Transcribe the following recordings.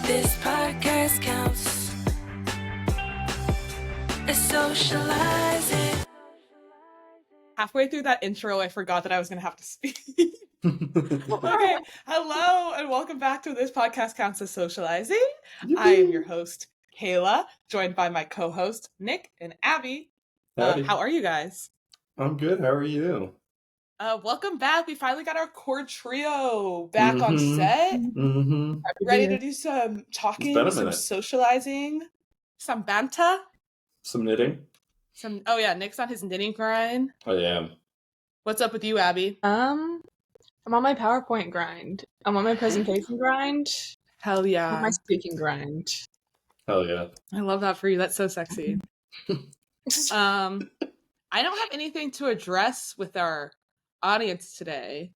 This podcast counts as socializing. Halfway through that intro, I forgot that I was going to have to speak. Okay, hello and welcome back to This Podcast Counts as Socializing. I am your host, Kayla, joined by my co-host, Nick and Abby. How are you guys? I'm good. How are you? Welcome back. We finally got our core trio back on set. Ready to do some talking, some socializing, some banter. Some knitting. Oh yeah, Nick's on his knitting grind. I am. What's up with you, Abby? I'm on my PowerPoint grind. I'm on my presentation grind. Hell yeah. I'm on my speaking grind. Hell yeah. I love that for you. That's so sexy. I don't have anything to address with our audience today.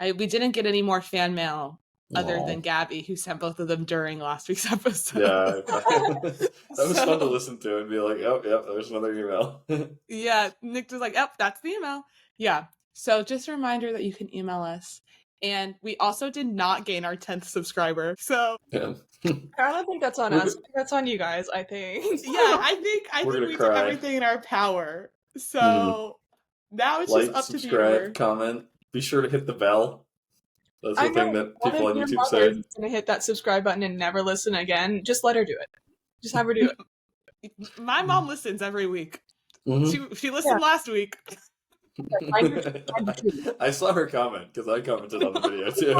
We didn't get any more fan mail other than Gabby, who sent both of them during last week's episode. Yeah. That was fun to listen to and be like, oh, yep, there's another email. Yeah, Nick was like, yep, that's the email. Yeah. So just a reminder that you can email us. And we also did not gain our 10th subscriber. So yeah. I don't think that's on us. I think that's on you guys, I think. Yeah, I think we did everything in our power. So now it's like, just up to subscribe, you. Comment. Be sure to hit the bell. That's the thing that people on YouTube say. Going to hit that subscribe button and never listen again. Just let her do it. Just have her do it. My mom listens every week. She listened last week. I saw her comment because I commented on the video too.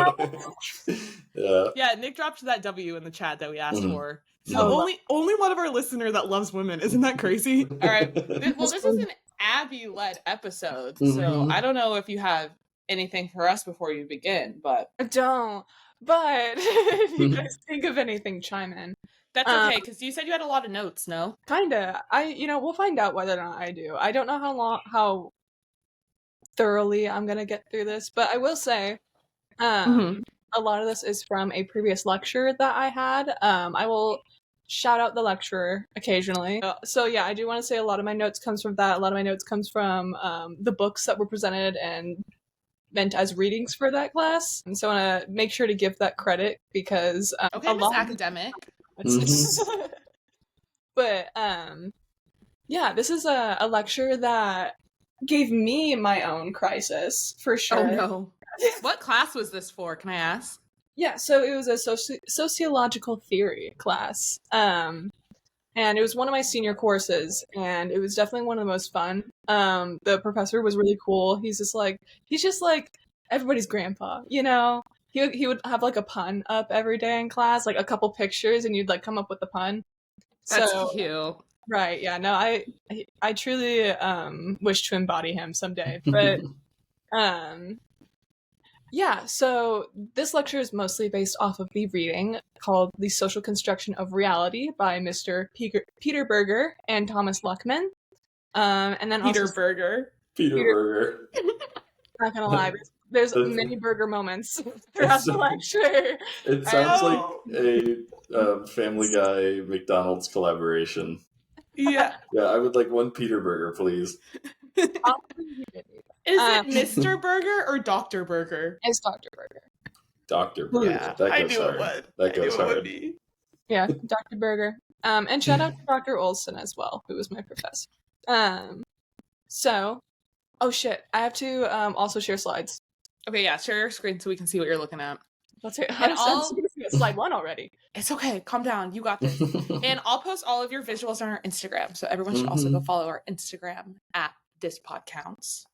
Yeah, Nick dropped that W in the chat that we asked for. So only one of our listener that loves women. Isn't that crazy? All right. Well, this is an Abby-led episode, so I don't know if you have anything for us before you begin, but I don't. But if you guys think of anything, chime in. That's okay, because you said you had a lot of notes, no? Kinda. We'll find out whether or not I do. I don't know how thoroughly I'm gonna get through this, but I will say, a lot of this is from a previous lecture that I had. I will shout out the lecturer occasionally. So yeah, I do want to say a lot of my notes comes from that. A lot of my notes comes from the books that were presented and meant as readings for that class. And so I want to make sure to give that credit because a lot academic. But yeah, this is a lecture that gave me my own crisis for sure. Oh no. What class was this for? Can I ask? Yeah, so it was a sociological theory class. And it was one of my senior courses, and it was definitely one of the most fun. The professor was really cool. He's just like everybody's grandpa, you know? He would have like a pun up every day in class, like a couple pictures, and you'd like come up with the pun. That's cute. Right, yeah, no, I truly wish to embody him someday. But yeah, so this lecture is mostly based off of the reading called The Social Construction of Reality by Mr. Peter Berger and Thomas Luckmann. And then Peter Berger. Not gonna lie, there's many Berger moments throughout the lecture. It sounds like a Family Guy McDonald's collaboration. Yeah. Yeah, I would like one Peter Berger, please. Is it Mr. Berger or Dr. Berger? It's Dr. Berger. Dr. Berger. Yeah, that goes I knew hard. it would. That goes hard. Would be. Yeah, Dr. Berger. And shout out to Dr. Olson as well, who was my professor. So, oh shit, I have to also share slides. Okay, yeah, share your screen so we can see what you're looking at. Let's hear. I'm slide 1 already. It's okay. Calm down. You got this. And I'll post all of your visuals on our Instagram, so everyone should also go follow our Instagram at This Pod Counts.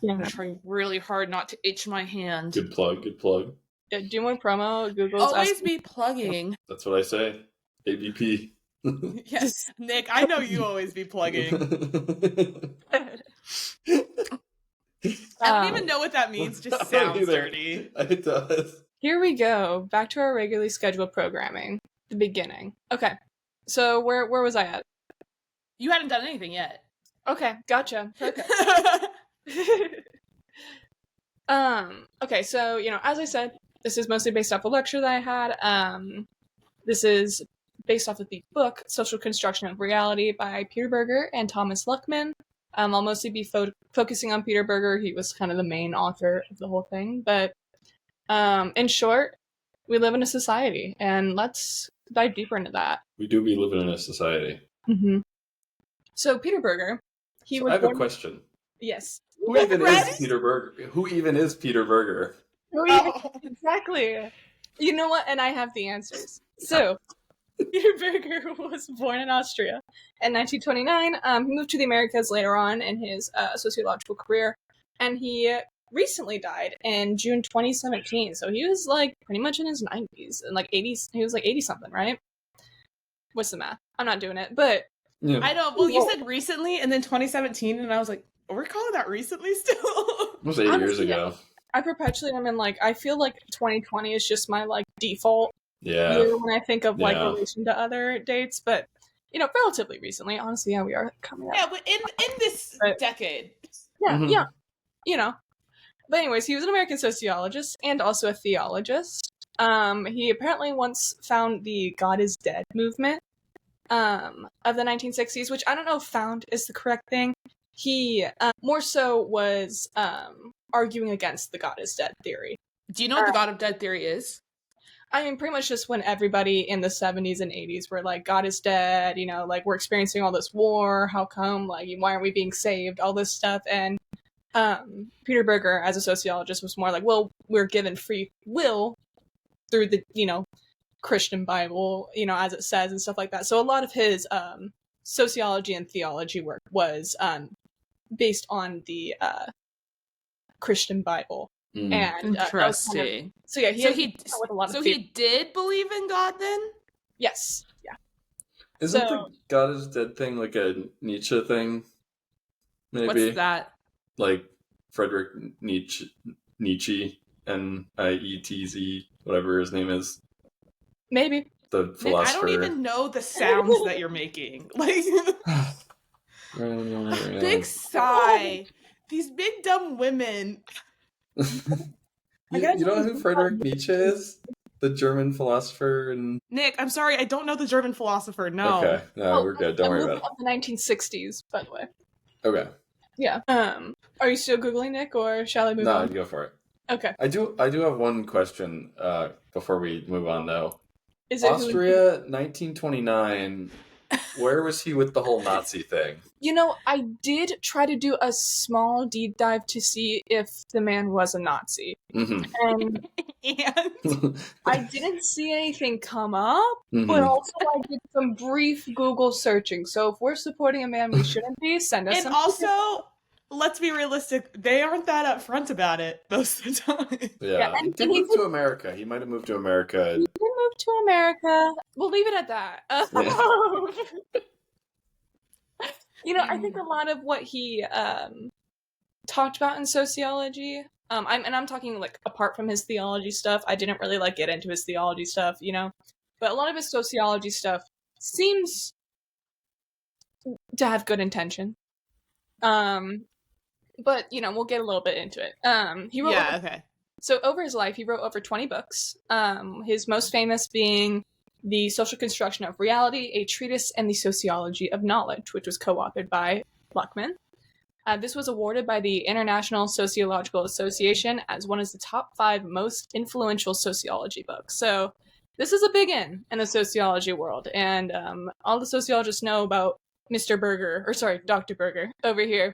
Yeah. I'm trying really hard not to itch my hand. Good plug. Yeah, do more promo. Google's always be plugging. That's what I say. ABP. Yes, Nick, I know you always be plugging. I don't even know what that means. Just sounds dirty. It does. Here we go. Back to our regularly scheduled programming. The beginning. Okay. So where was I at? You hadn't done anything yet. Okay, gotcha. Perfect. Okay, so, as I said, this is mostly based off a lecture that I had. This is based off of the book Social Construction of Reality by Peter Berger and Thomas Luckmann. I'll mostly be focusing on Peter Berger. He was kind of the main author of the whole thing. But in short, we live in a society, and let's dive deeper into that. We do be living in a society. Mm-hmm. So Peter Berger, I have a question. Yes. Who even is Peter Berger? Who even is Peter Berger? Exactly. You know what? And I have the answers. So, Peter Berger was born in Austria in 1929. He moved to the Americas later on in his sociological career, and he recently died in June 2017. So he was like pretty much in his 90s and like 80s. He was like 80 something, right? What's the math? I'm not doing it, but Yeah. I know. Well, you said recently, and then 2017, and I was like, we're calling that recently still. It was 8 years ago. I perpetually am in like, I feel like 2020 is just my like default Yeah. year when I think of like Yeah. relation to other dates, but you know, relatively recently. Honestly, yeah, we are coming up. Yeah, but in this decade. Yeah, Mhm. yeah, you know. But anyways, he was an American sociologist and also a theologist. He apparently once found the God is Dead movement of the 1960s, which I don't know if found is the correct thing. He more so was arguing against the God is Dead theory. Do you know what the God of Dead theory is? I mean, pretty much just when everybody in the 70s and 80s were like, God is dead, you know, like, we're experiencing all this war, how come, like, why aren't we being saved, all this stuff, and Peter Berger, as a sociologist, was more like, well, we're given free will through the, you know, Christian Bible, you know, as it says, and stuff like that. So a lot of his sociology and theology work was based on the Christian Bible. And interesting. So yeah, he did believe in God then? Yes. Yeah. Isn't the God is Dead thing like a Nietzsche thing? Maybe. What's that? Like Friedrich Nietzsche and ETZ, whatever his name is. Maybe. The philosopher. I don't even know the sounds that you're making. Like big sigh. These big dumb women. You don't know who Friedrich Nietzsche is? The German philosopher and Nick, I'm sorry, I don't know the German philosopher. No. Okay, no, we're good. Don't worry about it. The 1960s, by the way. Okay. Yeah. Are you still googling, Nick, or shall I move on? No, go for it. Okay. I do have one question before we move on though. Is it Austria, 1929. Where was he with the whole Nazi thing? You know, I did try to do a small deep dive to see if the man was a Nazi. Mm-hmm. And I didn't see anything come up, Mm-hmm. but also I did some brief Google searching. So if we're supporting a man we shouldn't be, send us And some. also, let's be realistic, they aren't that upfront about it most of the time. Yeah, he did move to America. He might have moved to America. He did move to America. We'll leave it at that. You know, I think a lot of what he talked about in sociology, I'm talking like apart from his theology stuff. I didn't really like get into his theology stuff, you know, but a lot of his sociology stuff seems to have good intention. But you know, we'll get a little bit into it. He wrote So over his life, he wrote over 20 books. His most famous being The Social Construction of Reality, a Treatise and the Sociology of Knowledge, which was co-authored by Luckmann. This was awarded by the International Sociological Association as one of the top 5 most influential sociology books. So this is a big in the sociology world, and all the sociologists know about Dr. Berger over here.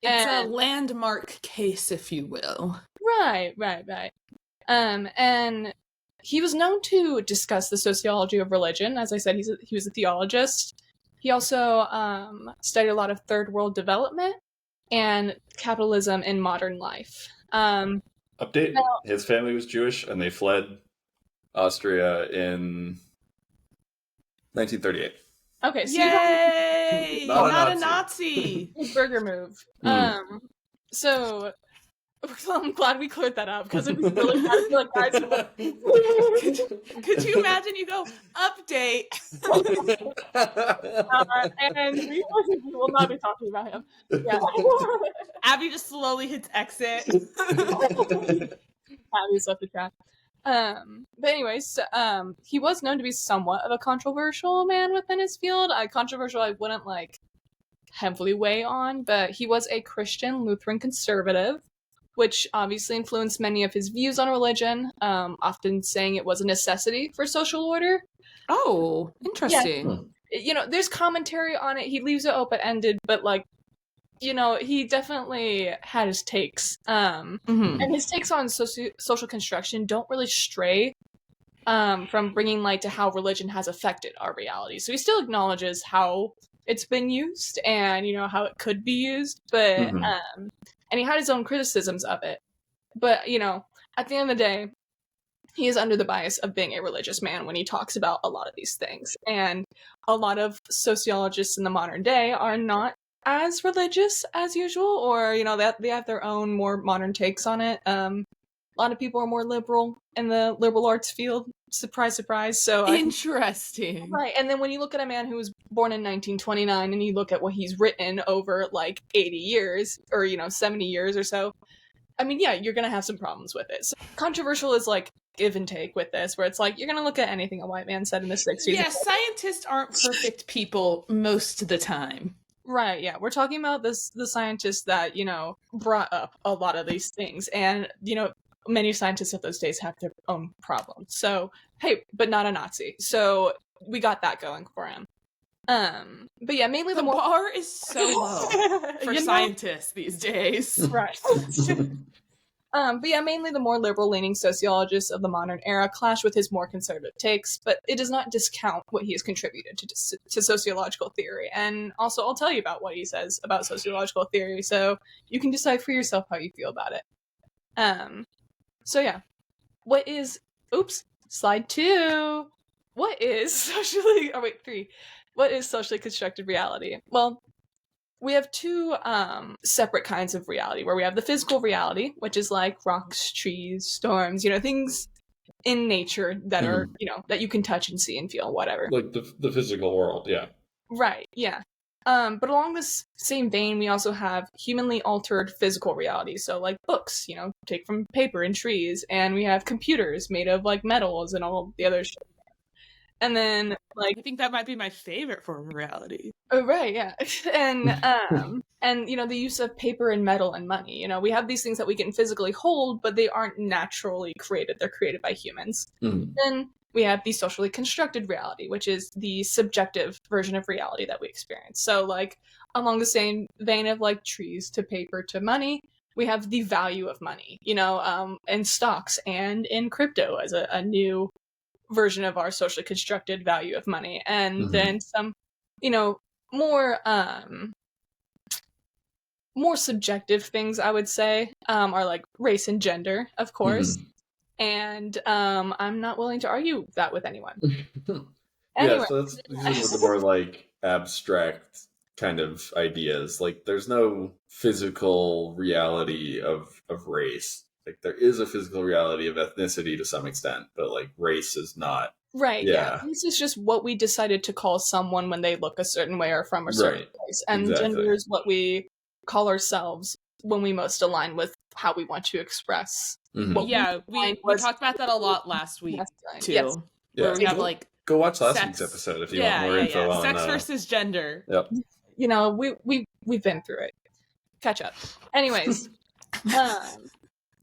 It's a landmark case, if you will. Right. And he was known to discuss the sociology of religion. As I said, he was a theologist. He also studied a lot of third world development and capitalism in modern life. Update: his family was Jewish, and they fled Austria in 1938. Okay, so yay! Not a Nazi. Berger move. So I'm glad we cleared that up because it was really bad. I feel like guys could you imagine you go update and we will not be talking about him. Yeah. Abby just slowly hits exit. Abby's left the chat. But anyways, he was known to be somewhat of a controversial man within his field. Controversial I wouldn't like heavily weigh on, but he was a Christian Lutheran conservative which obviously influenced many of his views on religion, often saying it was a necessity for social order. Oh, interesting. Hmm. You know, there's commentary on it. He leaves it open-ended, but, like, you know, he definitely had his takes. Mhm. And his takes on social construction don't really stray from bringing light to how religion has affected our reality. So he still acknowledges how it's been used and, you know, how it could be used, but Mhm. and he had his own criticisms of it. But, you know, at the end of the day, he is under the bias of being a religious man when he talks about a lot of these things. And a lot of sociologists in the modern day are not as religious as usual, or, you know, they have their own more modern takes on it. A lot of people are more liberal in the liberal arts field. Surprise, surprise. So Interesting. right, and then when you look at a man who was born in 1929 and you look at what he's written over like 80 years, or, you know, 70 years or so, I mean, yeah, you're gonna have some problems with it. So controversial is like give and take with this, where it's like you're gonna look at anything a white man said in the 60s. Yeah, scientists aren't perfect people most of the time. Right, yeah. We're talking about the scientists that, you know, brought up a lot of these things. And, you know, many scientists of those days have their own problems. So, hey, but not a Nazi. So we got that going for him. But yeah, mainly The the more bar is so low for You know? scientists these days. Right. But yeah, mainly the more liberal-leaning sociologists of the modern era clash with his more conservative takes, but it does not discount what he has contributed to sociological theory. And also, I'll tell you about what he says about sociological theory, so you can decide for yourself how you feel about it. So yeah, what is... Oops, slide 2. What is socially... Oh wait, 3. What is socially constructed reality? Well, we have two separate kinds of reality, where we have the physical reality, which is like rocks, trees, storms, you know, things in nature that are, you know, that you can touch and see and feel, whatever. Like the physical world, yeah. Right, yeah. But along this same vein, we also have humanly altered physical reality. So like books, you know, take from paper and trees, and we have computers made of like metals and all the other shit. And then, like, I think that might be my favorite form of reality. oh, right, yeah. And you know, the use of paper and metal and money. You know, we have these things that we can physically hold, but they aren't naturally created. They're created by humans. Mhm. Then we have the socially constructed reality, which is the subjective version of reality that we experience. So, like, along the same vein of like trees to paper to money, we have the value of money, you know, in stocks and in crypto as a new version of our socially constructed value of money. And then some, you know, more subjective things, I would say, are like race and gender, of course. And I'm not willing to argue that with anyone. Anyway. Yeah, so these are the more like abstract kind of ideas. Like there's no physical reality of race. Like there is a physical reality of ethnicity to some extent, but like race is not. Right, yeah. This is just what we decided to call someone when they look a certain way or from a certain place. And gender is what we call ourselves when we most align with how we want to express. What Yeah, we talked about that a lot last week, too. Yes. Where we have like... Go watch last week's episode if you want more info on sex versus gender. Yep. You know, we've been through it. Catch up. Anyways.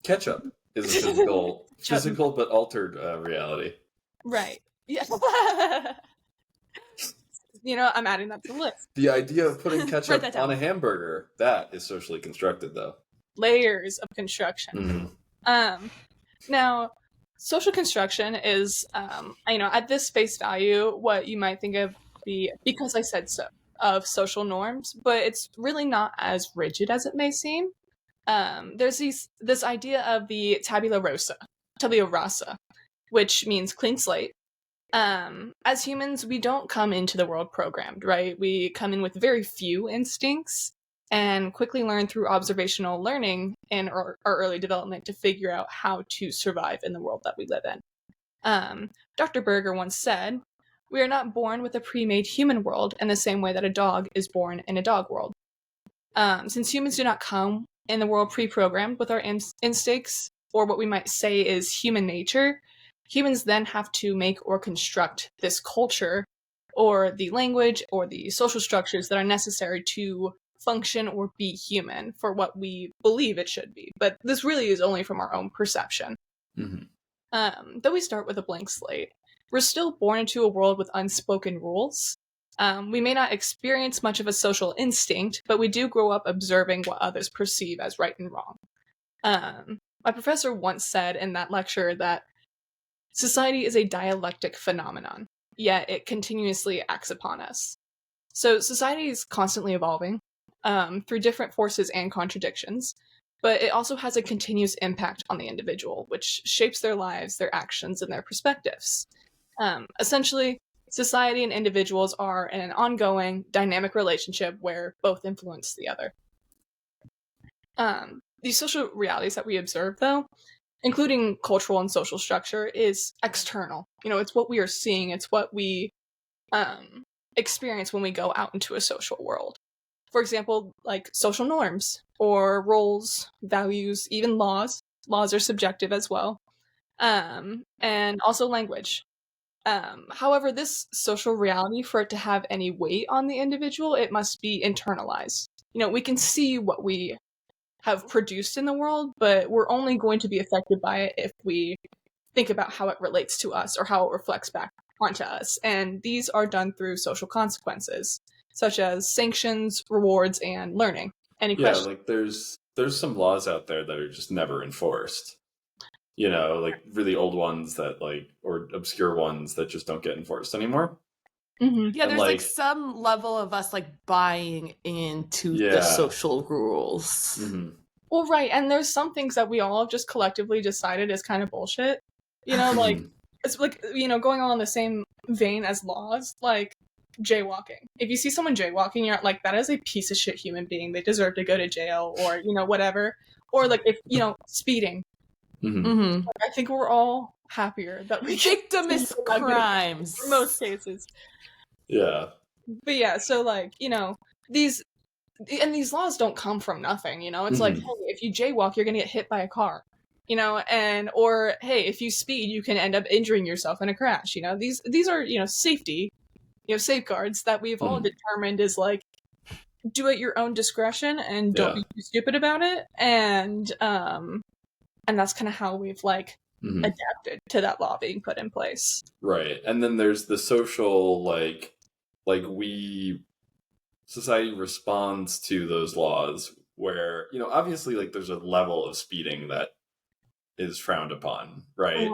Catch up is a physical but altered reality. Right. Yeah. You know, I'm adding that to the list. The idea of putting ketchup on a hamburger, that is socially constructed, though. Layers of construction. Now, social construction is, you know, at this face value, what you might think of because I said so, of social norms, but it's really not as rigid as it may seem. There's this idea of the tabula rasa, which means clean slate. As humans, we don't come into the world programmed, right? We come in with very few instincts and quickly learn through observational learning in our early development to figure out how to survive in the world that we live in. Dr. Berger once said, "We are not born with a pre-made human world in the same way that a dog is born in a dog world." Since humans do not come in the world pre-programmed with our instincts, or what we might say is human nature, humans then have to make or construct this culture or the language or the social structures that are necessary to function or be human for what we believe it should be. But this really is only from our own perception. Though we start with a blank slate, we're still born into a world with unspoken rules. We may not experience much of a social instinct, but we do grow up observing what others perceive as right and wrong. My professor once said in that lecture that society is a dialectic phenomenon, yet it continuously acts upon us. So society is constantly evolving through different forces and contradictions, but it also has a continuous impact on the individual, which shapes their lives, their actions, and their perspectives. Essentially, society and individuals are in an ongoing, dynamic relationship where both influence the other. These social realities that we observe, though, including cultural and social structure, is external. It's what we are seeing, it's what we experience when we go out into a social world. For example, like social norms, or roles, values, even laws. Laws are subjective as well. And also language. However, this social reality, for it to have any weight on the individual, it must be internalized. We can see what we have produced in the world, but we're only going to be affected by it if we think about how it relates to us or how it reflects back onto us. And these are done through social consequences, such as sanctions, rewards, and learning. Any questions? Like there's some laws out there that are just never enforced. Like really old ones that or obscure ones that just don't get enforced anymore. Yeah, there's like some level of us buying into the social rules. Well, right, and there's some things that we all have just collectively decided is kind of bullshit. It's going on the same vein as laws, like jaywalking. If you see someone jaywalking, you're like, that is a piece of shit human being. They deserve to go to jail, or whatever. Or if speeding. I think we're all happier that we victimless crimes in most cases. Yeah. But yeah, so these laws don't come from nothing, It's like, hey, if you jaywalk, you're gonna get hit by a car, or hey, if you speed, you can end up injuring yourself in a crash. These are safety, safeguards that we've all determined is do at your own discretion and don't be too stupid about it, and that's kind of how we've adapted to that law being put in place. Right. And then there's the social, society responds to those laws where, obviously, there's a level of speeding that is frowned upon, right?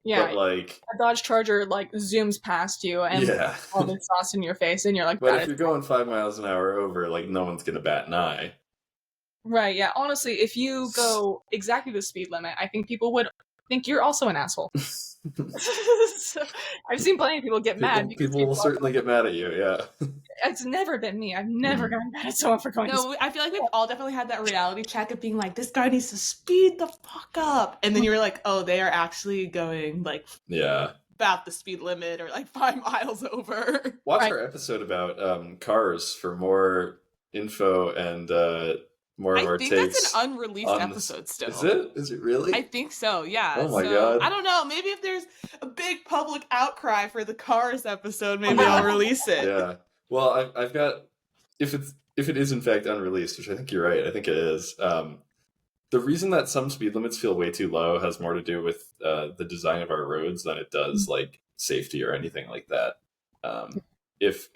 Yeah. But, a Dodge Charger, zooms past you and all the sauce in your face, and you're like, but if you're going 5 miles an hour over, no one's going to bat an eye. Right, yeah. Honestly, if you go exactly the speed limit, I think people would think you're also an asshole. So, I've seen plenty of people get mad. People will certainly get mad at you, yeah. It's never been me. I've never gotten mad at someone for going No, I feel like we've all definitely had that reality check of being like, this guy needs to speed the fuck up. And then you were like, oh, they are actually going about the speed limit or 5 miles over. Watch our episode about cars for more info and more of our takes. I think that's an unreleased episode still. Is it? Is it really? I think so, yeah. Oh my God. I don't know. Maybe if there's a big public outcry for the Cars episode, maybe I'll release it. Yeah. Well, I've got, if it is in fact unreleased, which I think you're right, I think it is, the reason that some speed limits feel way too low has more to do with the design of our roads than it does safety or anything like that. If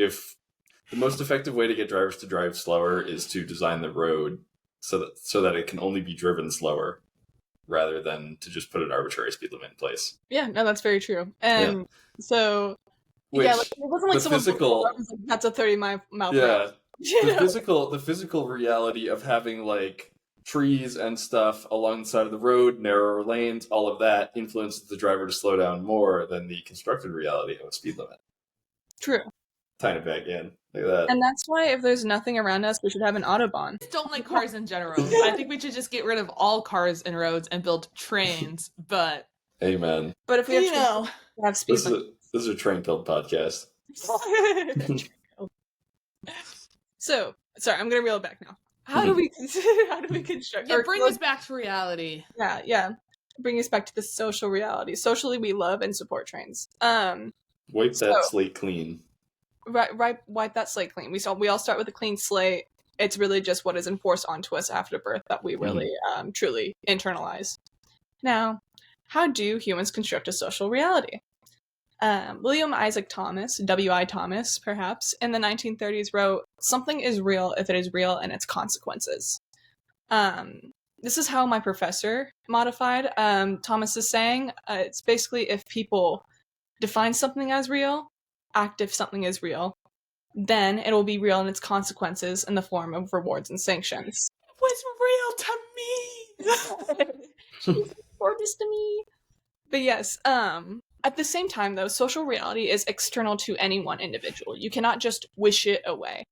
the most effective way to get drivers to drive slower is to design the road so that it can only be driven slower, rather than to just put an arbitrary speed limit in place. Yeah, no, that's very true. And so, it wasn't someone that's a 30-mile yeah, the physical reality of having trees and stuff along the side of the road, narrower lanes, all of that influences the driver to slow down more than the constructed reality of a speed limit. True. Tying it back in. Look at that. And that's why if there's nothing around us, we should have an Autobahn. I don't like cars in general. I think we should just get rid of all cars and roads and build trains, but... Amen. But if we have speed limits. This is a train build podcast. So, sorry, I'm going to reel it back now. How do we construct... bring us back to reality. Yeah. Bring us back to the social reality. Socially, we love and support trains. Wipe that slate clean. Right, wipe that slate clean. We all start with a clean slate. it's really just what is enforced onto us after birth that we really truly internalize. Now, how do humans construct a social reality? William Isaac Thomas, W.I. Thomas, perhaps, in the 1930s wrote, "Something is real if it is real in its consequences." This is how my professor modified Thomas is saying. It's basically if people define something as real, act if something is real, then it will be real in its consequences in the form of rewards and sanctions. It was real to me! Or just to me. But yes, at the same time, though, social reality is external to any one individual. You cannot just wish it away.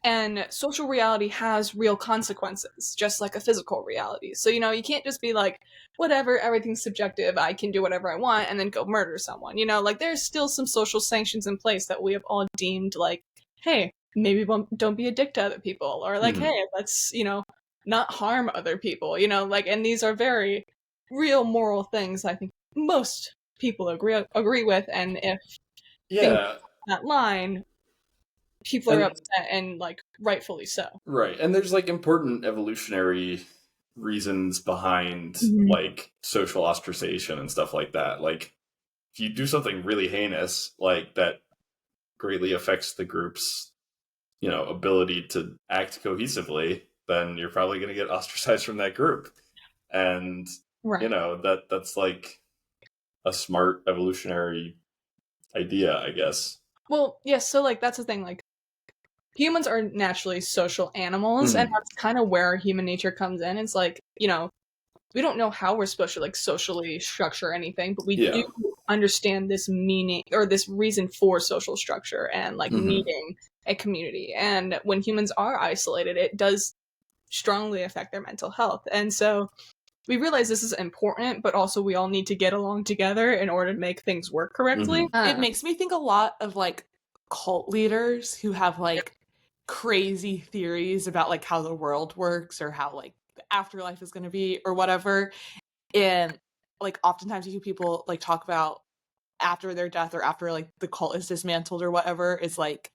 And social reality has real consequences, just like a physical reality. So, you can't just be like, whatever, everything's subjective, I can do whatever I want, and then go murder someone. There's still some social sanctions in place that we have all deemed like, hey, maybe don't be a dick to other people, or like, hey, let's, not harm other people, and these are very real moral things I think most people agree with, and if that line, people are upset, and like rightfully so. Right. And there's like important evolutionary reasons behind like social ostracization and stuff like that. Like if you do something really heinous, like that greatly affects the group's, ability to act cohesively, then you're probably going to get ostracized from that group. And that's like a smart evolutionary idea, I guess. Well, yes, so like that's the thing, like humans are naturally social animals, and that's kind of where human nature comes in. It's like, we don't know how we're supposed to like socially structure anything, but we do understand this meaning or this reason for social structure and like needing a community. And when humans are isolated, it does strongly affect their mental health. And so we realize this is important, but also we all need to get along together in order to make things work correctly. It makes me think a lot of like cult leaders who have like crazy theories about like how the world works or how like the afterlife is going to be or whatever. And like oftentimes you hear people like talk about after their death or after like the cult is dismantled or whatever, is like,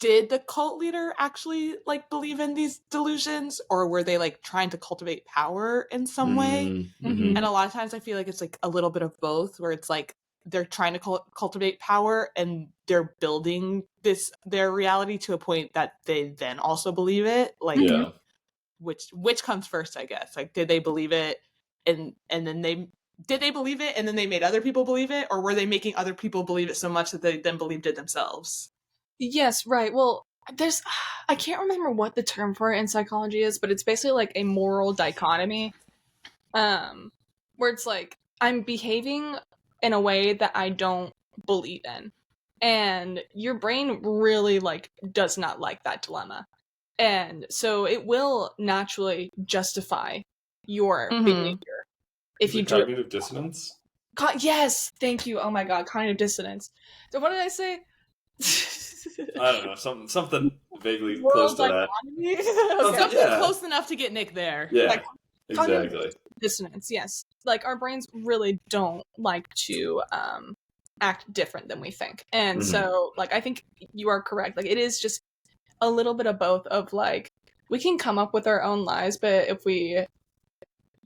did the cult leader actually like believe in these delusions, or were they like trying to cultivate power in some way? And a lot of times I feel like it's like a little bit of both, where it's like they're trying to cultivate power and they're building their reality to a point that they then also believe it. Like, which comes first, I guess? Like, did they believe it and then did they believe it and then they made other people believe it, or were they making other people believe it so much that they then believed it themselves? Yes, right. Well, I can't remember what the term for it in psychology is, but it's basically like a moral dichotomy, where it's like, I'm behaving in a way that I don't believe in. And your brain really like does not like that dilemma. And so it will naturally justify your behavior. If you do cognitive dissonance? Yes, thank you. Oh my god, cognitive dissonance. So what did I say? I don't know, something vaguely close to that. Something close enough to get Nick there. Yeah, like, exactly. Dissonance, yes. Like our brains really don't like to act different than we think. And so like I think you are correct. Like it is just a little bit of both of like we can come up with our own lies, but if we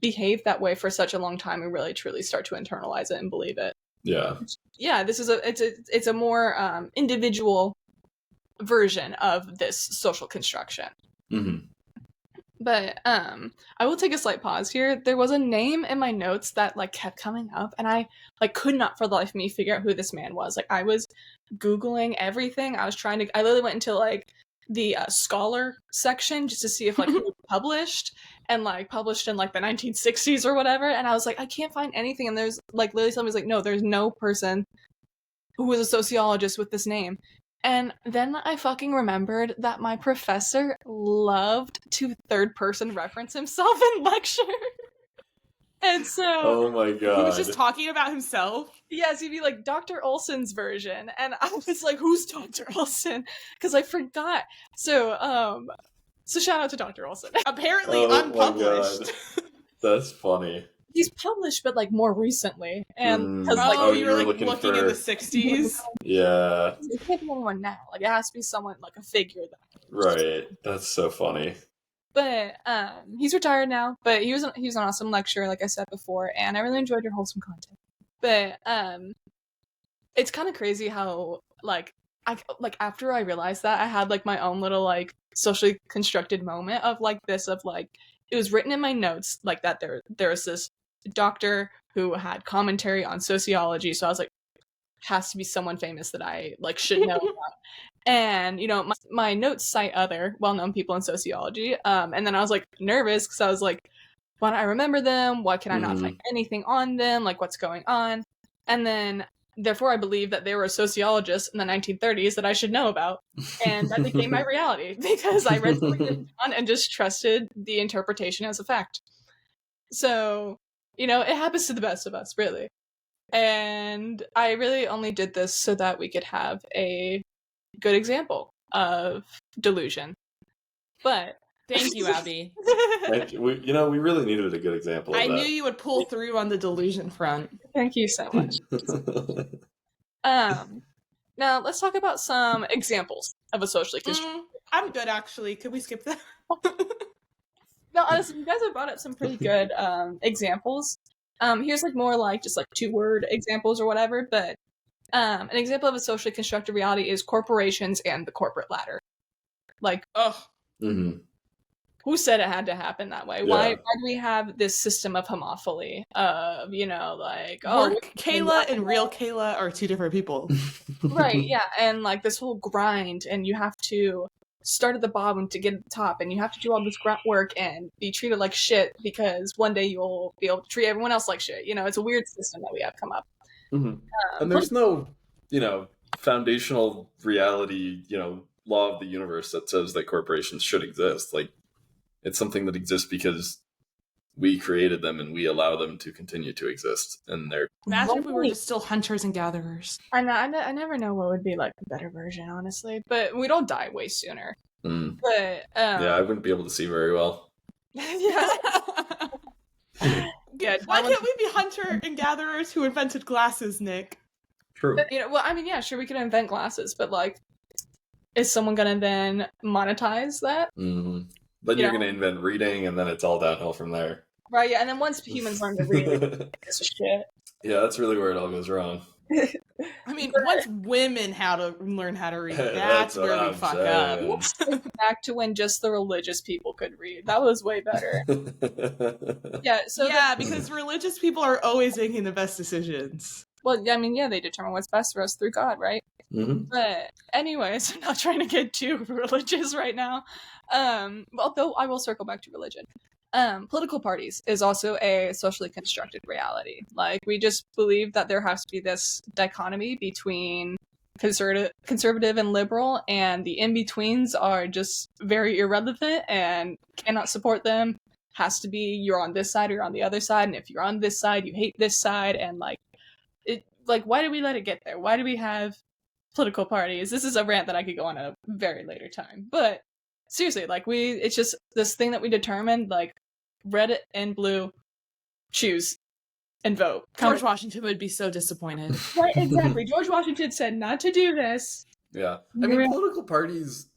behave that way for such a long time, we really truly start to internalize it and believe it. Yeah, this is it's a more individual version of this social construction. But I will take a slight pause here. There was a name in my notes that like kept coming up, and I like could not for the life of me figure out who this man was. Like I was Googling everything. I literally went into like the scholar section just to see if like who was published and like published in like the 1960s or whatever, and I was like, I can't find anything. And there's like literally somebody's like, no, there's no person who was a sociologist with this name. And then I fucking remembered that my professor loved to third person reference himself in lecture. And so oh my god, he was just talking about himself. Yes, he'd be like Dr. Olson's version, and I was like, who's Dr. Olson? Because I forgot. So shout out to Dr. Olson. Apparently unpublished. That's funny. He's published, but like more recently, and because like you were like looking in the 60s. Yeah, it can't be anyone now. Like it has to be someone like a figure that Right. That's so funny. But he's retired now. But he was an awesome lecturer, like I said before, and I really enjoyed your wholesome content. But it's kind of crazy how after I realized that, I had like my own little like socially constructed moment of like this of like it was written in my notes like that there was this doctor who had commentary on sociology, so I was like, has to be someone famous that I like should know about. And my notes cite other well-known people in sociology, and then I was like nervous because I was like, why don't I remember them? Why can I not find anything on them? Like, what's going on? And then therefore I believe that they were a sociologist in the 1930s that I should know about, and that became my reality because I read something on and just trusted the interpretation as a fact. So it happens to the best of us, really. And I really only did this so that we could have a good example of delusion. But Thank you, Abby. Thank you. We really needed a good example of I that. knew you would pull through on the delusion front. Thank you so much. Now let's talk about some examples of a socially constructed. I'm good, actually. Could we skip that? No, honestly, you guys have brought up some pretty good examples. Here's like more like just like 2-word examples or whatever, but an example of a socially constructed reality is corporations and the corporate ladder. Like, who said it had to happen that way? Yeah. Why do we have this system of homophily? Of Kayla and real Kayla are two different people. Right, yeah, and like this whole grind, and you have to start at the bottom to get at the top, and you have to do all this grunt work and be treated like shit because one day you'll be able to treat everyone else like shit. It's a weird system that we have come up. And there's no, foundational reality, law of the universe that says that corporations should exist. Like, it's something that exists because we created them and we allow them to continue to exist. And they're Imagine if we were just still hunters and gatherers. I never know what would be like the better version, honestly. But we'd all die way sooner. But yeah, I wouldn't be able to see very well. Yeah. Yeah. Why can't we be hunter and gatherers who invented glasses, Nick? True. But, yeah, sure, we could invent glasses, but like, is someone gonna then monetize that? Then you're gonna invent reading, and then it's all downhill from there. Right, yeah, and then once humans learn to read, it's a shit. Yeah, that's really where it all goes wrong. I mean, once women learn how to read, that's where we fuck up. Back to when just the religious people could read. That was way better. Because religious people are always making the best decisions. Well, I mean, yeah, they determine what's best for us through God, right? But anyways, I'm not trying to get too religious right now. Although I will circle back to religion. Political parties is also a socially constructed reality. Like, we just believe that there has to be this dichotomy between conservative and liberal, and the in-betweens are just very irrelevant and cannot support them. Has to be you're on this side or you're on the other side, and if you're on this side, you hate this side, and why do we let it get there? Why do we have political parties? This is a rant that I could go on at a very later time. But seriously, it's just this thing that we determined, like, red and blue, choose and vote. George Washington would be so disappointed. Right, exactly. George Washington said not to do this. Yeah. I mean, political parties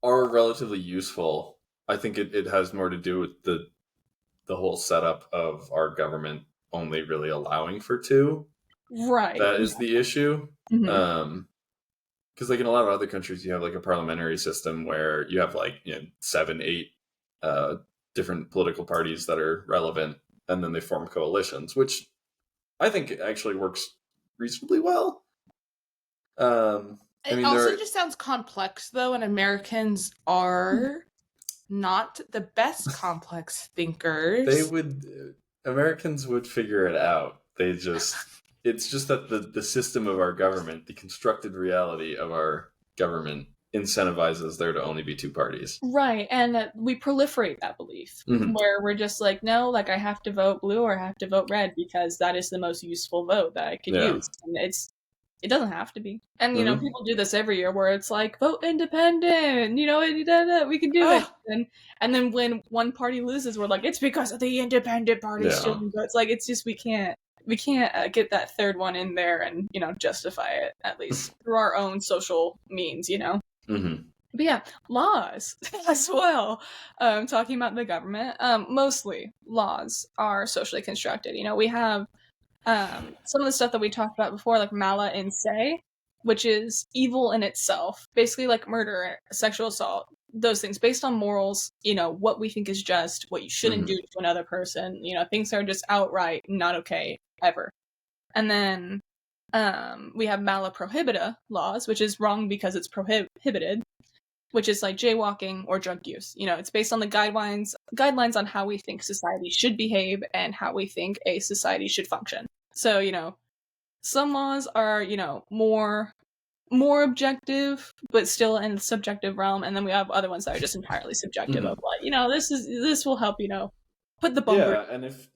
are relatively useful. I think it has more to do with the whole setup of our government only really allowing for 2. Right. That is the issue. Because like in a lot of other countries, you have like a parliamentary system where you have 7, 8 different political parties that are relevant, and then they form coalitions, which I think actually works reasonably well. It also just sounds complex, though, and Americans are not the best complex thinkers. Americans would figure it out. It's just that the system of our government, the constructed reality of our government, incentivizes there to only be 2 parties. Right, and we proliferate that belief, where we're just like, no, like, I have to vote blue or I have to vote red because that is the most useful vote that I could use. And it doesn't have to be. And, people do this every year where it's like, vote independent, we can do it. And then when one party loses, we're like, it's because of the independent party stealing votes. Like, it's just, we can't get that third one in there and, justify it, at least through our own social means, But yeah, laws as well. Talking about the government, mostly laws are socially constructed. We have some of the stuff that we talked about before, like mala in se, which is evil in itself, basically like murder, sexual assault, those things based on morals, what we think is just, what you shouldn't do to another person, things that are just outright not okay ever. And then we have mala prohibita laws, which is wrong because it's prohibited, which is like jaywalking or drug use. It's based on the guidelines on how we think society should behave and how we think a society should function. So, some laws are, more objective, but still in the subjective realm, and then we have other ones that are just entirely subjective of like, this will help, put the bumper. Yeah, and if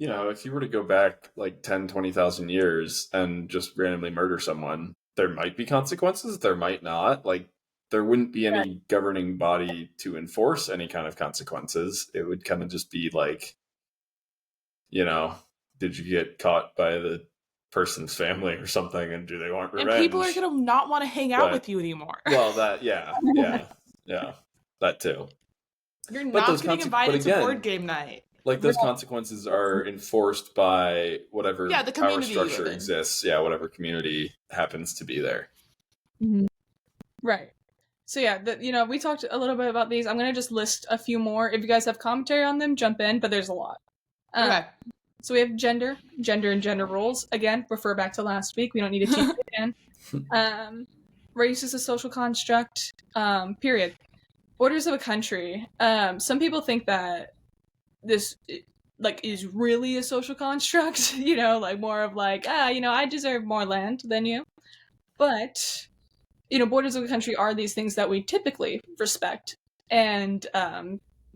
you were to go back like 10, 20,000 years and just randomly murder someone, there might be consequences, there might not. Like, there wouldn't be any governing body to enforce any kind of consequences. It would kind of just be like, did you get caught by the person's family or something, and do they want revenge? And people are going to not want to hang out with you anymore. Well, that, yeah, that too. You're not getting invited to board game night. Like, those consequences are enforced by whatever the power structure exists. Yeah, whatever community happens to be there. Mm-hmm. Right. So yeah, we talked a little bit about these. I'm going to just list a few more. If you guys have commentary on them, jump in, but there's a lot. Okay. So we have gender and gender roles. Again, refer back to last week. We don't need to teach it again. Race is a social construct, period. Borders of a country. Some people think that this is really a social construct, like more of like, I deserve more land than you. But, borders of a country are these things that we typically respect and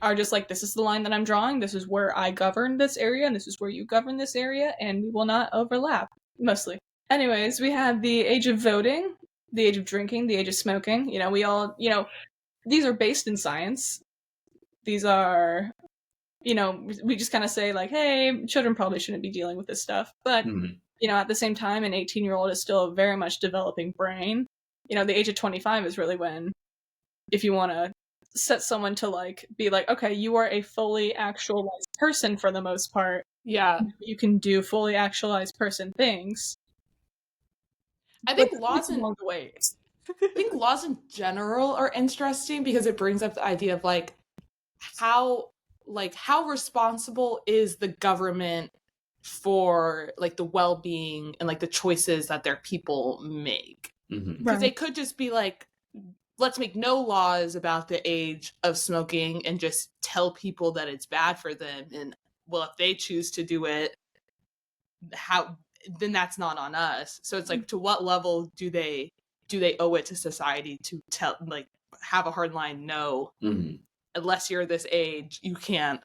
are just like, this is the line that I'm drawing, this is where I govern this area, and this is where you govern this area, and we will not overlap, mostly. Anyways, we have the age of voting, the age of drinking, the age of smoking. We all, these are based in science. These are, we just kind of say like, hey, children probably shouldn't be dealing with this stuff. But, at the same time, an 18-year-old is still a very much developing brain. The age of 25 is really when, if you want to set someone to like be like, okay, you are a fully actualized person for the most part. Yeah. You can do fully actualized person things. I think laws in general are interesting because it brings up the idea of like how responsible is the government for like the well-being and like the choices that their people make. Because they could just be like, let's make no laws about the age of smoking and just tell people that it's bad for them. And well, if they choose to do it, then that's not on us. So it's like, to what level do they owe it to society to tell, like, have a hard line? No, unless you're this age, you can't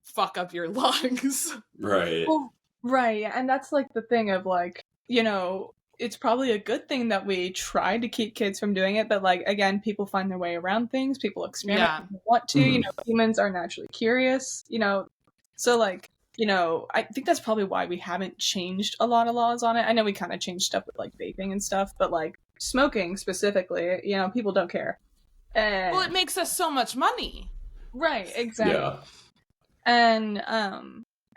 fuck up your lungs. Right. Well, right. And that's like the thing of like, it's probably a good thing that we try to keep kids from doing it, but like, again, people find their way around things, people experiment if they want to, humans are naturally curious, so like, I think that's probably why we haven't changed a lot of laws on it. I know we kind of changed stuff with like vaping and stuff, but like smoking specifically, people don't care. Well, it makes us so much money. Right, exactly. Yeah.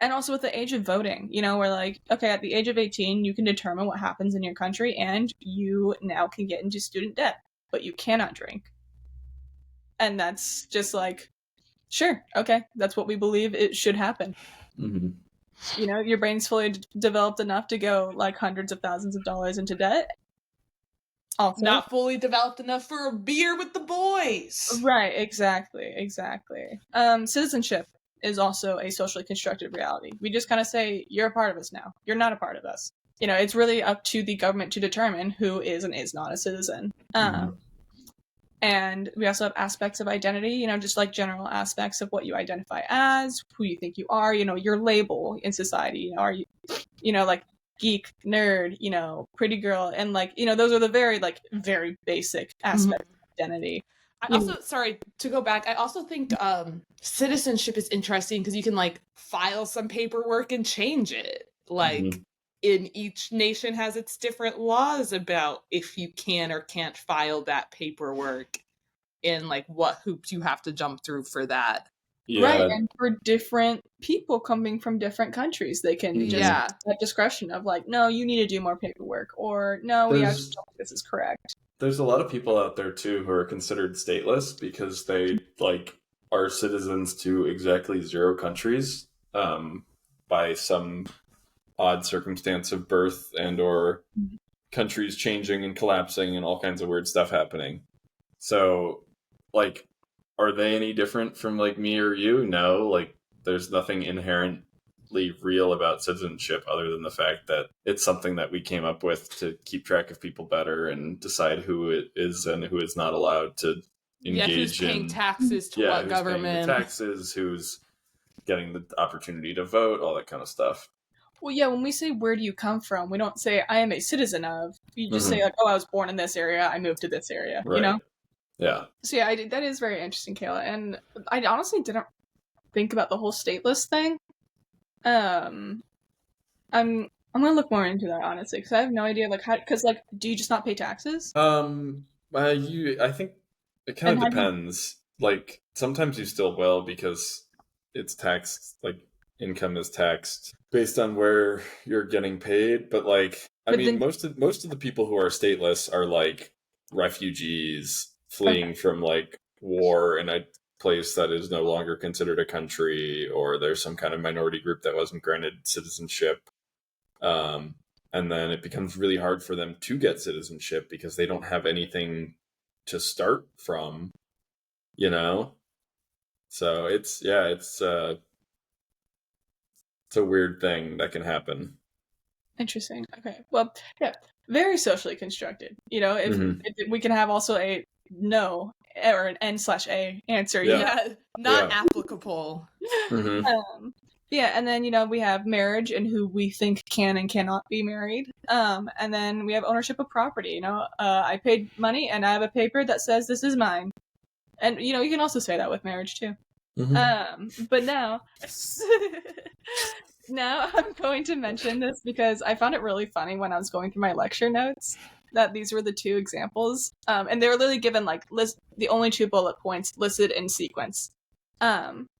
And also with the age of voting, we're like, okay, at the age of 18, you can determine what happens in your country, and you now can get into student debt, but you cannot drink. And that's just like, sure, okay, that's what we believe it should happen. Your brain's fully developed enough to go like hundreds of thousands of dollars into debt. Also, not fully developed enough for a beer with the boys. Right, exactly. Citizenship is also a socially constructed reality. We just kind of say, you're a part of us now. You're not a part of us. It's really up to the government to determine who is and is not a citizen. And we also have aspects of identity, just like general aspects of what you identify as, who you think you are, your label in society. Are you, like geek, nerd, pretty girl, and like, those are the very, like, very basic aspects of identity. I also, sorry to go back, I also think citizenship is interesting because you can like file some paperwork and change it. Like in each nation has its different laws about if you can or can't file that paperwork. in like what hoops you have to jump through for that. Yeah. Right, and for different people coming from different countries, they can just Yeah. have discretion of like, no, you need to do more paperwork, or no, we actually don't think this is correct. There's a lot of people out there too who are considered stateless because they like are citizens to exactly 0 countries by some odd circumstance of birth and or countries changing and collapsing and all kinds of weird stuff happening. So, like, are they any different from like me or you? No, like there's nothing inherently real about citizenship other than the fact that it's something that we came up with to keep track of people better and decide who it is and who is not allowed to engage who's paying in taxes to what who's government. paying the taxes, who's getting the opportunity to vote, all that kind of stuff. Well, yeah, when we say where do you come from, we don't say I am a citizen of. You just say like, oh, I was born in this area, I moved to this area, Right. you know? Yeah. So yeah, that is very interesting, Kayla. And I honestly didn't think about the whole stateless thing. I'm gonna look more into that honestly, because I have no idea like how. Because like, do you just not pay taxes? I think it kind And of how do you- depends. Like sometimes you still will because it's taxed. Like income is taxed based on where you're getting paid. But like, I But mean, then- most of the people who are stateless are like refugees fleeing from like war in a place that is no longer considered a country, or there's some kind of minority group that wasn't granted citizenship. And then it becomes really hard for them to get citizenship because they don't have anything to start from, you know? So it's a weird thing that can happen. Interesting. Okay. Well, yeah, very socially constructed. You know, if we can have also a no or an N/A answer. Yeah. You know? Yeah, not Yeah. applicable. Yeah, and then, you know, we have marriage and who we think can and cannot be married. And then we have ownership of property. You know, I paid money and I have a paper that says this is mine. And, you know, you can also say that with marriage too. But now, now I'm going to mention this because I found it really funny when I was going through my lecture notes that these were the 2 examples. And they were literally given like the only 2 bullet points listed in sequence.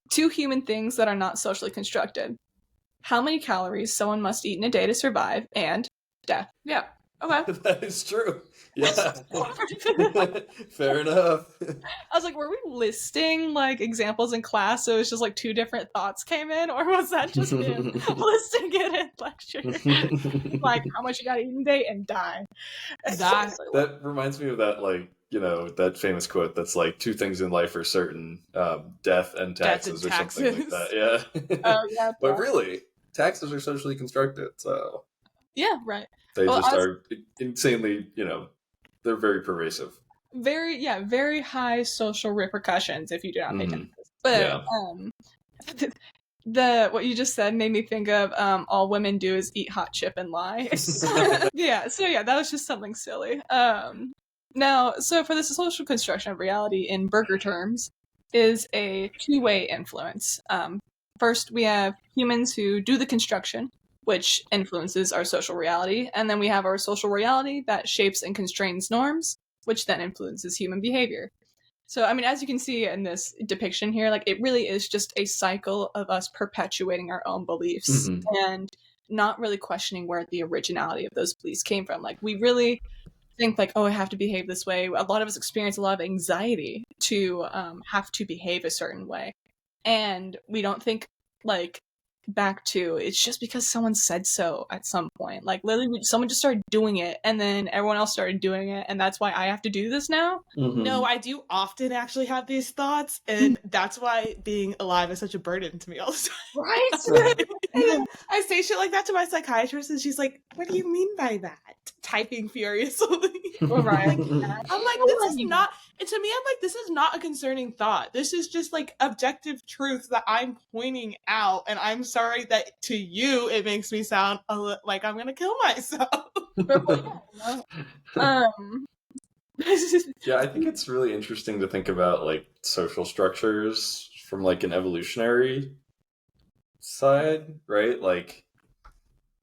2 human things that are not socially constructed. How many calories someone must eat in a day to survive, and death. Yeah. Okay. That is true. Yeah. Fair enough. I was like, were we listing like examples in class so it's just like 2 different thoughts came in, or was that just me listing it in lecture? Like how much you gotta eat in a day and die. That reminds me of that, like, you know, that famous quote that's like 2 things in life are certain, death and taxes or something like that. Yeah. Oh yeah. But really, taxes are socially constructed, so Yeah, right. they are insanely, you know, they're very pervasive. Very high social repercussions if you do not pay taxes. But Yeah. what you just said made me think of all women do is eat hot chip and lie. Yeah, so yeah, that was just something silly. Now, so for the social construction of reality in Berger terms is a 2-way influence. First, we have humans who do the construction, which influences our social reality, and then we have our social reality that shapes and constrains norms, which then influences human behavior. So, I mean, as you can see in this depiction here, like it really is just a cycle of us perpetuating our own beliefs and not really questioning where the originality of those beliefs came from. Like we really think like, oh, I have to behave this way. A lot of us experience a lot of anxiety to have to behave a certain way. And we don't think like back to it's just because someone said so at some point. Like literally someone just started doing it and then everyone else started doing it and that's why I have to do this now. No, I do often actually have these thoughts, and that's why being alive is such a burden to me all the time. Right? And then I say shit like that to my psychiatrist, and she's like, "What do you mean by that?" Typing furiously. Right. I'm like, this is not. And to me, I'm like, this is not a concerning thought. This is just like objective truth that I'm pointing out, and I'm sorry that to you it makes me sound like I'm gonna kill myself. Yeah, I think it's really interesting to think about like social structures from like an evolutionary side, right? Like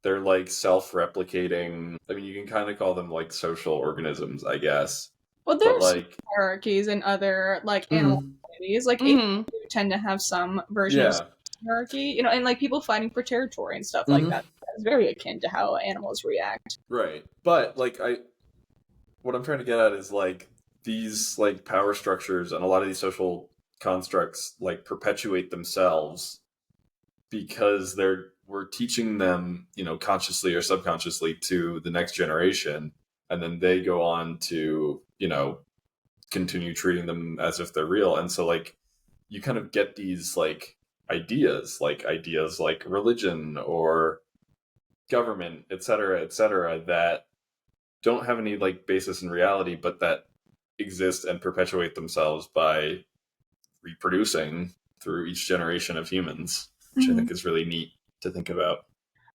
they're like self-replicating. I mean, you can kind of call them like social organisms, I guess. Well, But there's like, hierarchies in other like mhm, animal communities. Like Mhm. apes do tend to have some version of yeah, hierarchy, you know, and like people fighting for territory and stuff like mhm, that. That's very akin to how animals react. right. But like, what I'm trying to get at is like these like power structures and a lot of these social constructs like perpetuate themselves because we're teaching them, you know, consciously or subconsciously to the next generation, and then they go on to, you know, continue treating them as if they're real. And so like you kind of get these like ideas like religion or government, et cetera, that don't have any like basis in reality, but that exist and perpetuate themselves by reproducing through each generation of humans, which I think is really neat to think about.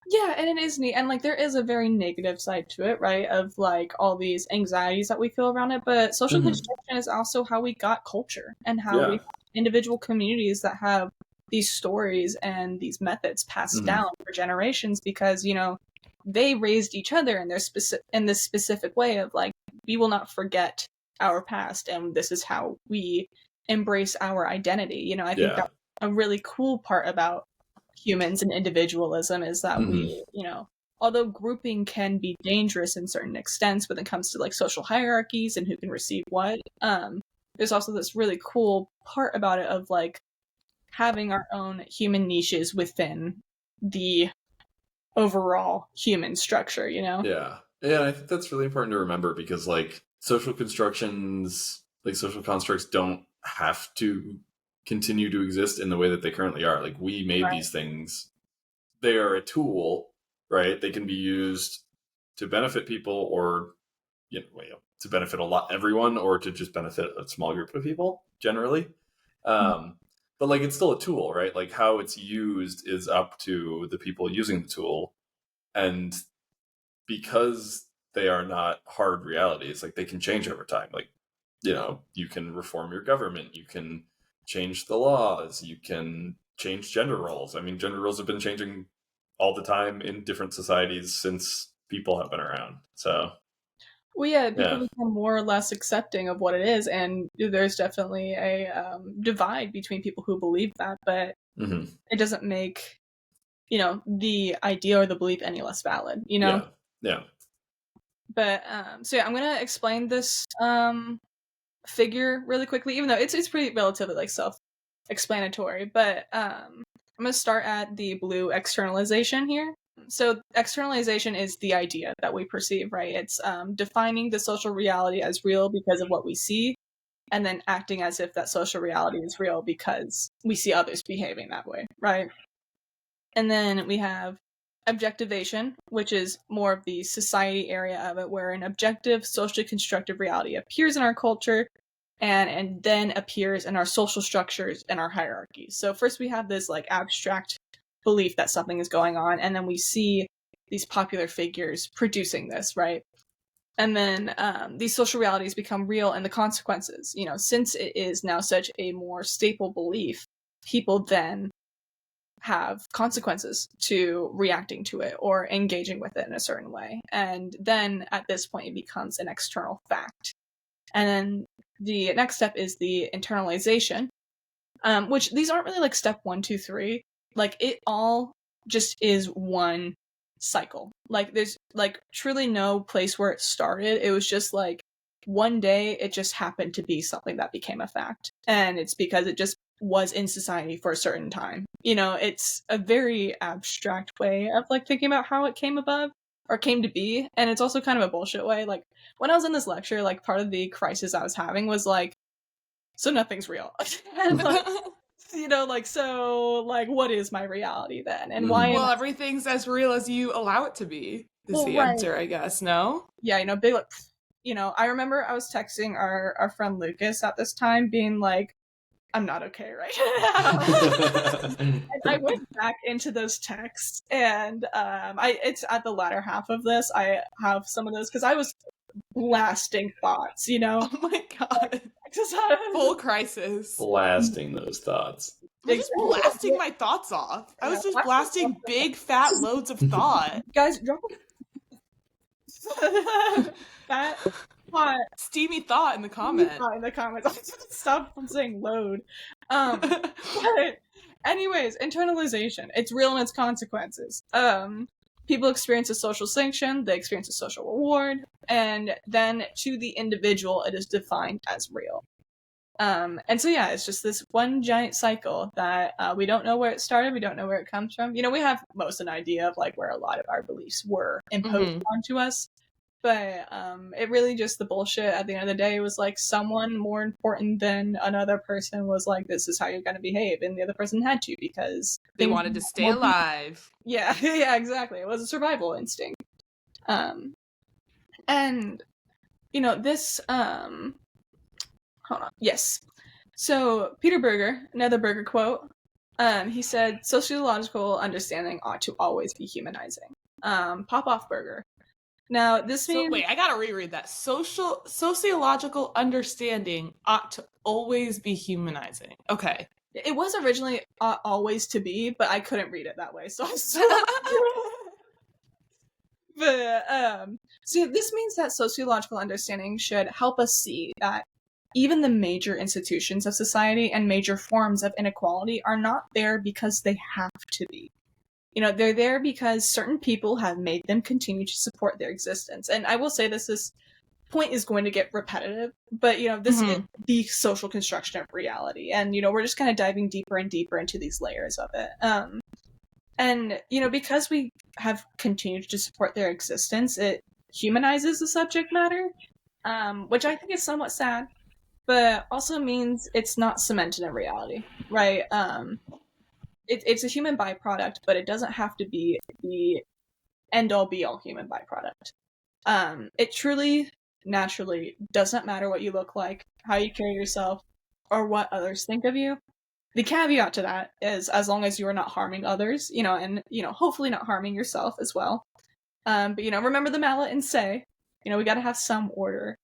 Yeah, and it is neat. And like there is a very negative side to it, right? Of like all these anxieties that we feel around it. But social Mhm. construction is also how we got culture and how we Yeah. have individual communities that have these stories and these methods passed Mhm. down for generations because, you know, they raised each other in their in this specific way of like, we will not forget our past and this is how we embrace our identity. You know, I think Yeah. that's a really cool part about humans and individualism is that Mhm. we, you know, although grouping can be dangerous in certain extents when it comes to like social hierarchies and who can receive what, there's also this really cool part about it of like having our own human niches within the overall human structure, you know? Yeah. Yeah, I think that's really important to remember because like social constructions, like social constructs don't have to continue to exist in the way that they currently are. Like we made Right. these things. They are a tool, right? They can be used to benefit people or to benefit everyone or to just benefit a small group of people generally. But like it's still a tool, right? Like how it's used is up to the people using the tool. And because they are not hard realities, like they can change over time. Like, you know, you can reform your government, you can change the laws, you can change gender roles. I mean, gender roles have been changing all the time in different societies since people have been around. So, Well, yeah, people yeah. become more or less accepting of what it is, and there's definitely a divide between people who believe that, but Hmm. it doesn't make, you know, the idea or the belief any less valid, you know? Yeah. Yeah. But so yeah, I'm gonna explain this figure really quickly, even though it's pretty relatively like self-explanatory. But I'm gonna start at the blue externalization here. So externalization is the idea that we perceive, right? It's defining the social reality as real because of what we see, and then acting as if that social reality is real because we see others behaving that way, right? And then we have objectivation, which is more of the society area of it, where an objective, socially constructive reality appears in our culture and then appears in our social structures and our hierarchies. So first we have this like abstract belief that something is going on, and then we see these popular figures producing this, right? And then these social realities become real and the consequences. You know, since it is now such a more staple belief, people then have consequences to reacting to it or engaging with it in a certain way. And then at this point, it becomes an external fact. And then the next step is the internalization, which these aren't really like step 1, 2, 3. Like it all just is one cycle. Like there's like truly no place where it started. It was just like one day it just happened to be something that became a fact. And it's because it just was in society for a certain time. You know, it's a very abstract way of like thinking about how it came above or came to be. And it's also kind of a bullshit way. Like when I was in this lecture, like part of the crisis I was having was like, so nothing's real. And like, you know, like, so like what is my reality then? And why am Well, I everything's as real as you allow it to be. Is well, the right. answer, I guess. No. Yeah, you know, big like, you know, I remember I was texting our friend Lucas at this time being like, I'm not okay right now. And I went back into those texts and it's at the latter half of this. I have some of those because I was blasting thoughts, you know. Oh my god. Full crisis. Blasting those thoughts. I was just blasting my thoughts off. I was just blasting big fat loads of thought. Guys, drop a fat steamy thought in the comment. In the comments. Stop from saying load. But anyways, internalization. It's real in its consequences. People experience a social sanction, they experience a social reward, and then to the individual, it is defined as real. And so yeah, it's just this one giant cycle that we don't know where it started, we don't know where it comes from. You know, we have most an idea of like where a lot of our beliefs were imposed onto us, but it really just the bullshit at the end of the day was like someone more important than another person was like, this is how you're gonna behave, and the other person had to because they wanted to stay alive. Yeah, yeah, exactly. It was a survival instinct. And you know, this hold on. Yes. So Peter Berger, another Berger quote, he said, sociological understanding ought to always be humanizing. Pop off Berger. Now, this means... wait, I gotta reread that. Sociological understanding ought to always be humanizing. Okay. It was originally always to be, but I couldn't read it that way, so I stopped. But, so this means that sociological understanding should help us see that even the major institutions of society and major forms of inequality are not there because they have to be. You know, they're there because certain people have made them continue to support their existence. And I will say this point is going to get repetitive, but, you know, this is the social construction of reality. And, you know, we're just kind of diving deeper and deeper into these layers of it. And, you know, because we have continued to support their existence, it humanizes the subject matter, which I think is somewhat sad, but also means it's not cemented in reality, right? It's a human byproduct, but it doesn't have to be the end-all be-all human byproduct. It truly, naturally doesn't matter what you look like, how you carry yourself, or what others think of you. The caveat to that is as long as you are not harming others, you know, and, you know, hopefully not harming yourself as well. But, you know, remember the mallet and say, you know, we gotta have some order.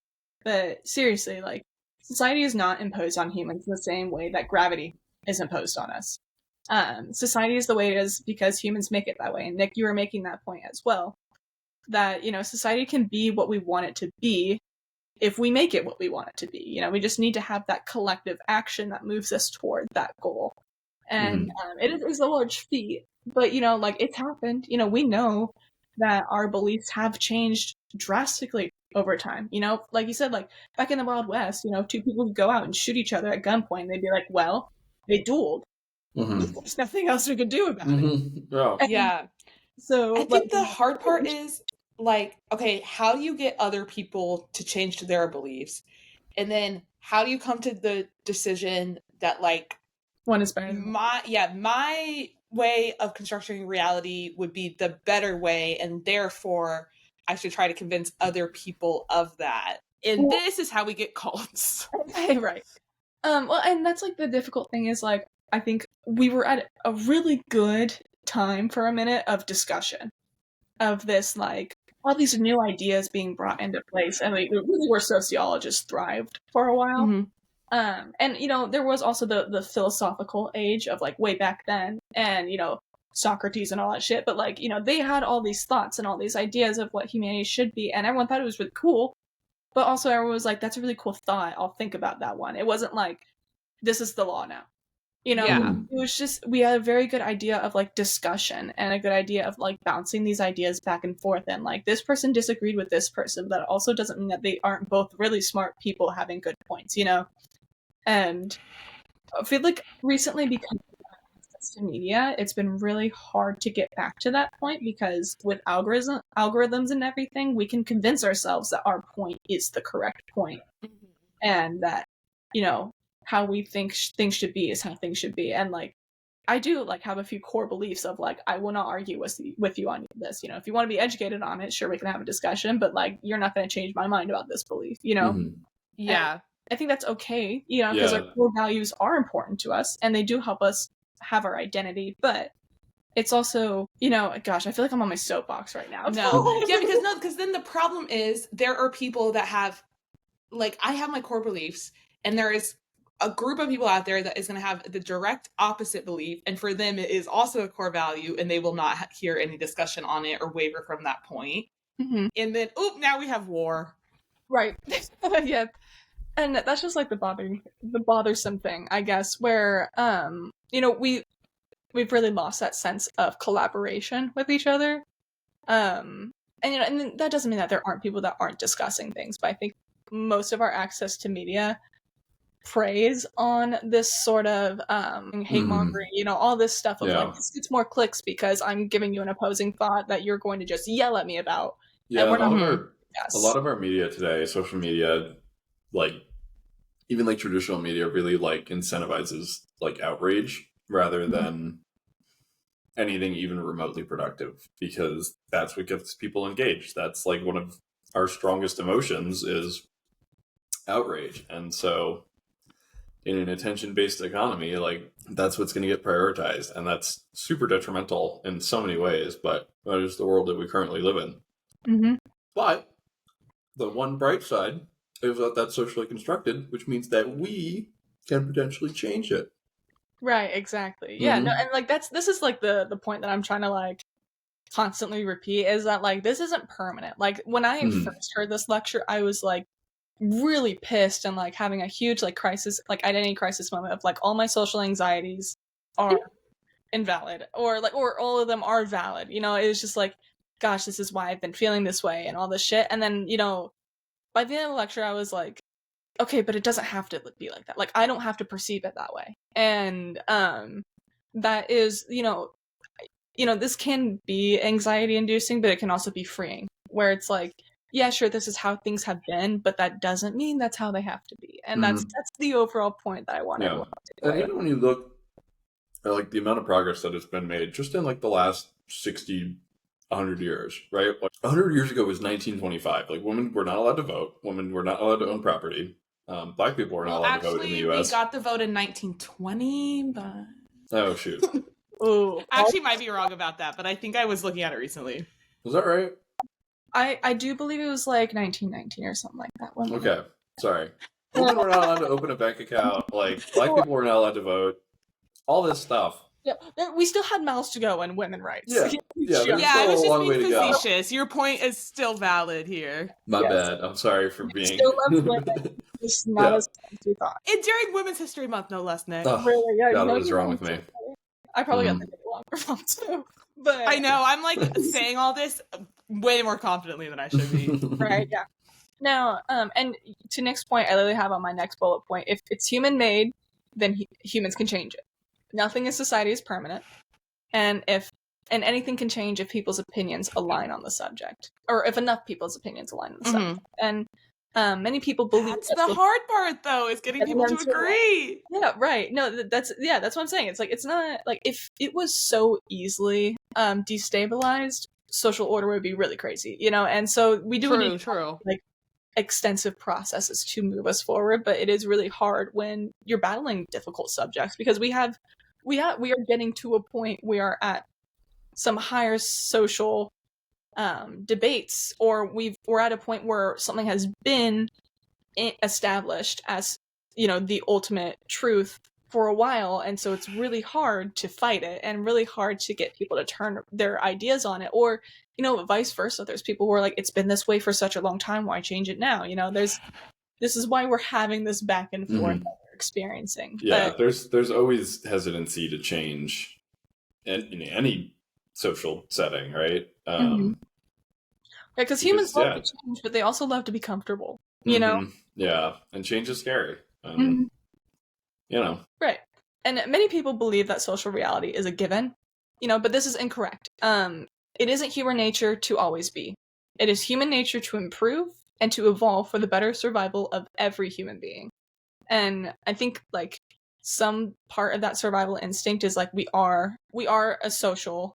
But seriously, like, society is not imposed on humans in the same way that gravity is imposed on us. Society is the way it is because humans make it that way. And Nick, you were making that point as well. That, you know, society can be what we want it to be if we make it what we want it to be. You know, we just need to have that collective action that moves us toward that goal. And it is a large feat, but, you know, like, it's happened. You know, we know that our beliefs have changed drastically over time. You know, like you said, like, back in the Wild West, you know, two people would go out and shoot each other at gunpoint. They'd be like, well, they dueled. There's nothing else we could do about it. Oh. Yeah. So I think the hard part is, like, okay, how do you get other people to change to their beliefs? And then how do you come to the decision that, like, one is better than my way of constructing reality would be the better way, and therefore I should try to convince other people of that. And this is how we get cults. Right. Well, and that's, like, the difficult thing is, like, I think we were at a really good time for a minute of discussion of this, like, all these new ideas being brought into place, and, like, really where sociologists thrived for a while. And, you know, there was also the philosophical age of, like, way back then, and, you know, Socrates and all that shit, but, like, you know, they had all these thoughts and all these ideas of what humanity should be, and everyone thought it was really cool, but also everyone was like, that's a really cool thought, I'll think about that one. It wasn't like, this is the law now. You know, it was just, we had a very good idea of, like, discussion and a good idea of, like, bouncing these ideas back and forth, and, like, this person disagreed with this person, but that also doesn't mean that they aren't both really smart people having good points, you know? And I feel like recently, because of access to media, it's been really hard to get back to that point, because with algorithms and everything, we can convince ourselves that our point is the correct point, and that, you know, how we think things should be is how things should be. And, like, I do, like, have a few core beliefs of, like, I will not argue with you on this. You know, if you want to be educated on it, sure, we can have a discussion, but, like, you're not going to change my mind about this belief, you know? Yeah. And I think that's okay, you know, because our core values are important to us, and they do help us have our identity, but it's also, you know, gosh, I feel like I'm on my soapbox right now. No. Yeah, because then the problem is there are people that have, like, I have my core beliefs, and there is a group of people out there that is going to have the direct opposite belief, and for them it is also a core value, and they will not hear any discussion on it or waver from that point. And then, now we have war. Right. Yeah. And that's just like the bothersome thing, I guess, where we've really lost that sense of collaboration with each other. And and that doesn't mean that there aren't people that aren't discussing things, but I think most of our access to media preys on this sort of hate mongering, all this stuff of like, this gets more clicks because I'm giving you an opposing thought that you're going to just yell at me about. Yeah, and we're not a lot of our media today, social media, like even like traditional media, really like incentivizes like outrage rather than anything even remotely productive, because that's what gets people engaged. That's like one of our strongest emotions is outrage, and so in an attention-based economy, like that's what's going to get prioritized, and that's super detrimental in so many ways, but that is the world that we currently live in. But the one bright side is that that's socially constructed, which means that we can potentially change it. Right, exactly. Yeah, no, and like this is like the point that I'm trying to like constantly repeat, is that like this isn't permanent. Like when I first heard this lecture, I was like really pissed and like having a huge like crisis, like identity crisis moment of like all my social anxieties are invalid, or all of them are valid. It was just like, gosh, this is why I've been feeling this way and all this shit. And then, by the end of the lecture, I was like, okay, but it doesn't have to be like that. Like, I don't have to perceive it that way. And that is, this can be anxiety inducing, but it can also be freeing, where it's like, yeah, sure, this is how things have been, but that doesn't mean that's how they have to be. And that's the overall point that I want everyone to take away. And when you look at like the amount of progress that has been made just in like the last 60, 100 years, right? Like 100 years ago was 1925. Like women were not allowed to vote. Women were not allowed to own property. Black people were not allowed to vote in the U.S. We got the vote in 1920, but... Oh, shoot. Ooh. Actually, might be wrong about that, but I think I was looking at it recently. Was that right? I do believe it was like 1919 or something like that. Okay, sorry. Women were not allowed to open a bank account. Like, black people were not allowed to vote. All this stuff. Yeah, we still had miles to go in women rights. Yeah, I was just being facetious. Your point is still valid here. My bad. I'm sorry for being... Still love women. Just not as much as we thought. And during Women's History Month, no less, Nick. Oh, really? Yeah, God, what is wrong with me? I probably got the longer phone too. But I know, I'm like saying all this way more confidently than I should be. Right, yeah. Now, and to Nick's point, I literally have on my next bullet point, if it's human-made, then humans can change it. Nothing in society is permanent, and anything can change if people's opinions align on the subject, or if enough people's opinions align on the subject. And many people believe that's the hard part, though, is getting people to agree. Yeah, right. No, that's what I'm saying. It's like, it's not like, if it was so easily destabilized, social order would be really crazy, and so we do need like extensive processes to move us forward, but it is really hard when you're battling difficult subjects, because we are getting to a point where at some higher social debates, or we're at a point where something has been established as the ultimate truth for a while, and so it's really hard to fight it and really hard to get people to turn their ideas on it, or vice versa. There's people who are like, it's been this way for such a long time, why change it now? This is why we're having this back and forth that we're experiencing. Yeah, there's always hesitancy to change in any social setting, right? Because humans love to change, but they also love to be comfortable, Yeah, and change is scary. Right. And many people believe that social reality is a given, but this is incorrect. It isn't human nature to always be. It is human nature to improve and to evolve for the better survival of every human being. And I think like some part of that survival instinct is like we are a social,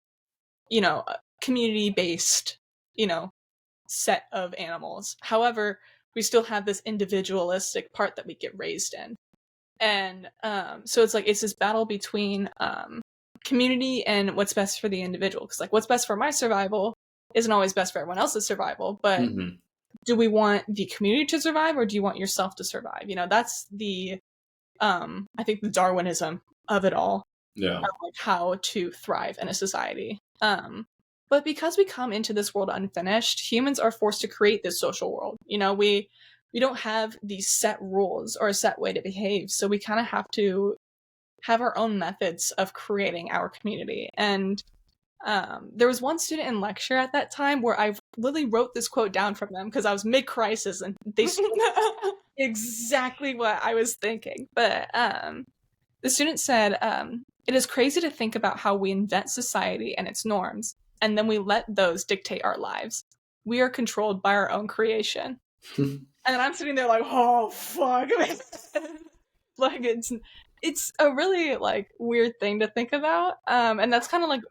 community-based, set of animals. However, we still have this individualistic part that we get raised in. And so it's like it's this battle between community and what's best for the individual, because like what's best for my survival isn't always best for everyone else's survival, but do we want the community to survive, or do you want yourself to survive? That's the I think the Darwinism of it all, of like how to thrive in a society. But But because we come into this world unfinished, humans are forced to create this social world. We don't have these set rules or a set way to behave, so we kind of have to have our own methods of creating our community. And there was one student in lecture at that time where I literally wrote this quote down from them because I was mid-crisis and they exactly what I was thinking. But the student said, it is crazy to think about how we invent society and its norms, and then we let those dictate our lives. We are controlled by our own creation. And I'm sitting there like, oh, fuck. Like, it's a really, like, weird thing to think about. And that's kind of, like,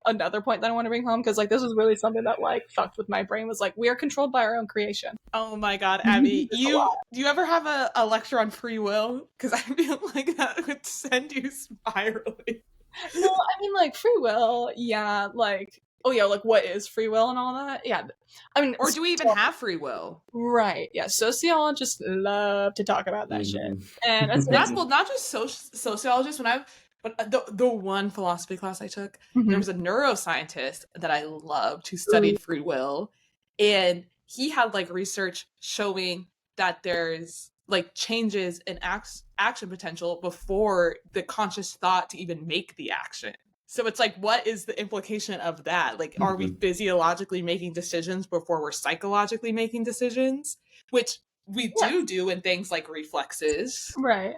another point that I want to bring home, because, like, this was really something that, like, fucked with my brain, was, like, we are controlled by our own creation. Oh my god, Abby, do you ever have a lecture on free will? Because I feel like that would send you spiraling. No, I mean, like, free will, yeah, like, oh yeah, like, what is free will and all that? Yeah. I mean, or do we even have free will? Right, yeah, sociologists love to talk about that shit. And that's, well, not just sociologists. But the one philosophy class I took, there was a neuroscientist that I loved who studied free will, and he had, like, research showing that there's, like, changes in action potential before the conscious thought to even make the action. So it's like, what is the implication of that? Like, are we physiologically making decisions before we're psychologically making decisions? Which we do in things like reflexes. Right.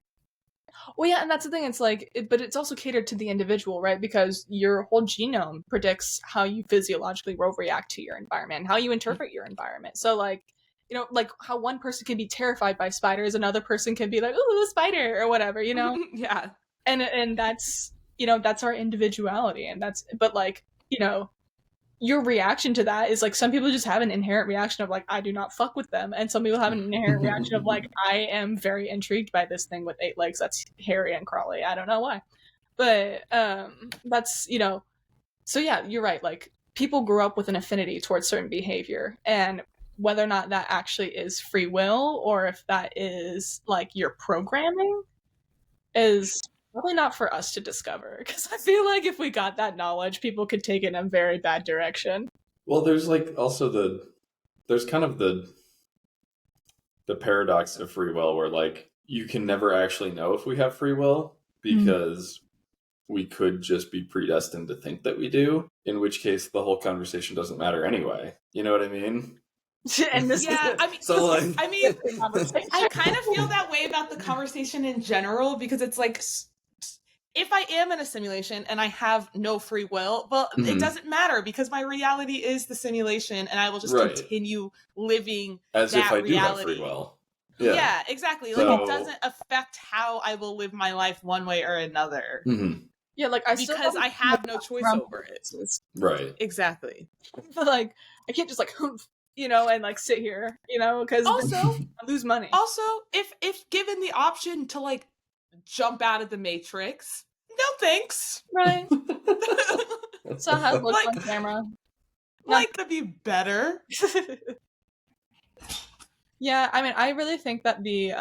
Well, yeah, and that's the thing. It's like, but it's also catered to the individual, right? Because your whole genome predicts how you physiologically will react to your environment, how you interpret your environment. So, like, like how one person can be terrified by spiders, another person can be like, "Ooh, a spider," or whatever, Yeah. And that's, that's our individuality, and but like, your reaction to that is like, some people just have an inherent reaction of like, I do not fuck with them, and some people have an inherent reaction of like, I am very intrigued by this thing with 8 legs that's hairy and crawly. I don't know why, but that's, so yeah, you're right. Like, people grow up with an affinity towards certain behavior, and whether or not that actually is free will or if that is like your programming is probably not for us to discover, because I feel like if we got that knowledge, people could take it in a very bad direction. Well, there's like also there's kind of the paradox of free will, where like you can never actually know if we have free will, because we could just be predestined to think that we do, in which case the whole conversation doesn't matter anyway. You know what I mean? And this so like, I kind of feel that way about the conversation in general, because it's like, if I am in a simulation and I have no free will, well, it doesn't matter, because my reality is the simulation, and I will just continue living as that if I reality. do have free will. Yeah, exactly. So, like, it doesn't affect how I will live my life one way or another. Yeah, like, because I have no choice over it. Right. Exactly. But like, I can't just like, and like sit here, because also I lose money. Also, if given the option to like jump out of the Matrix, no thanks. Right. So how it looks on camera. Like, that'd be better. Yeah, I mean, I really think that the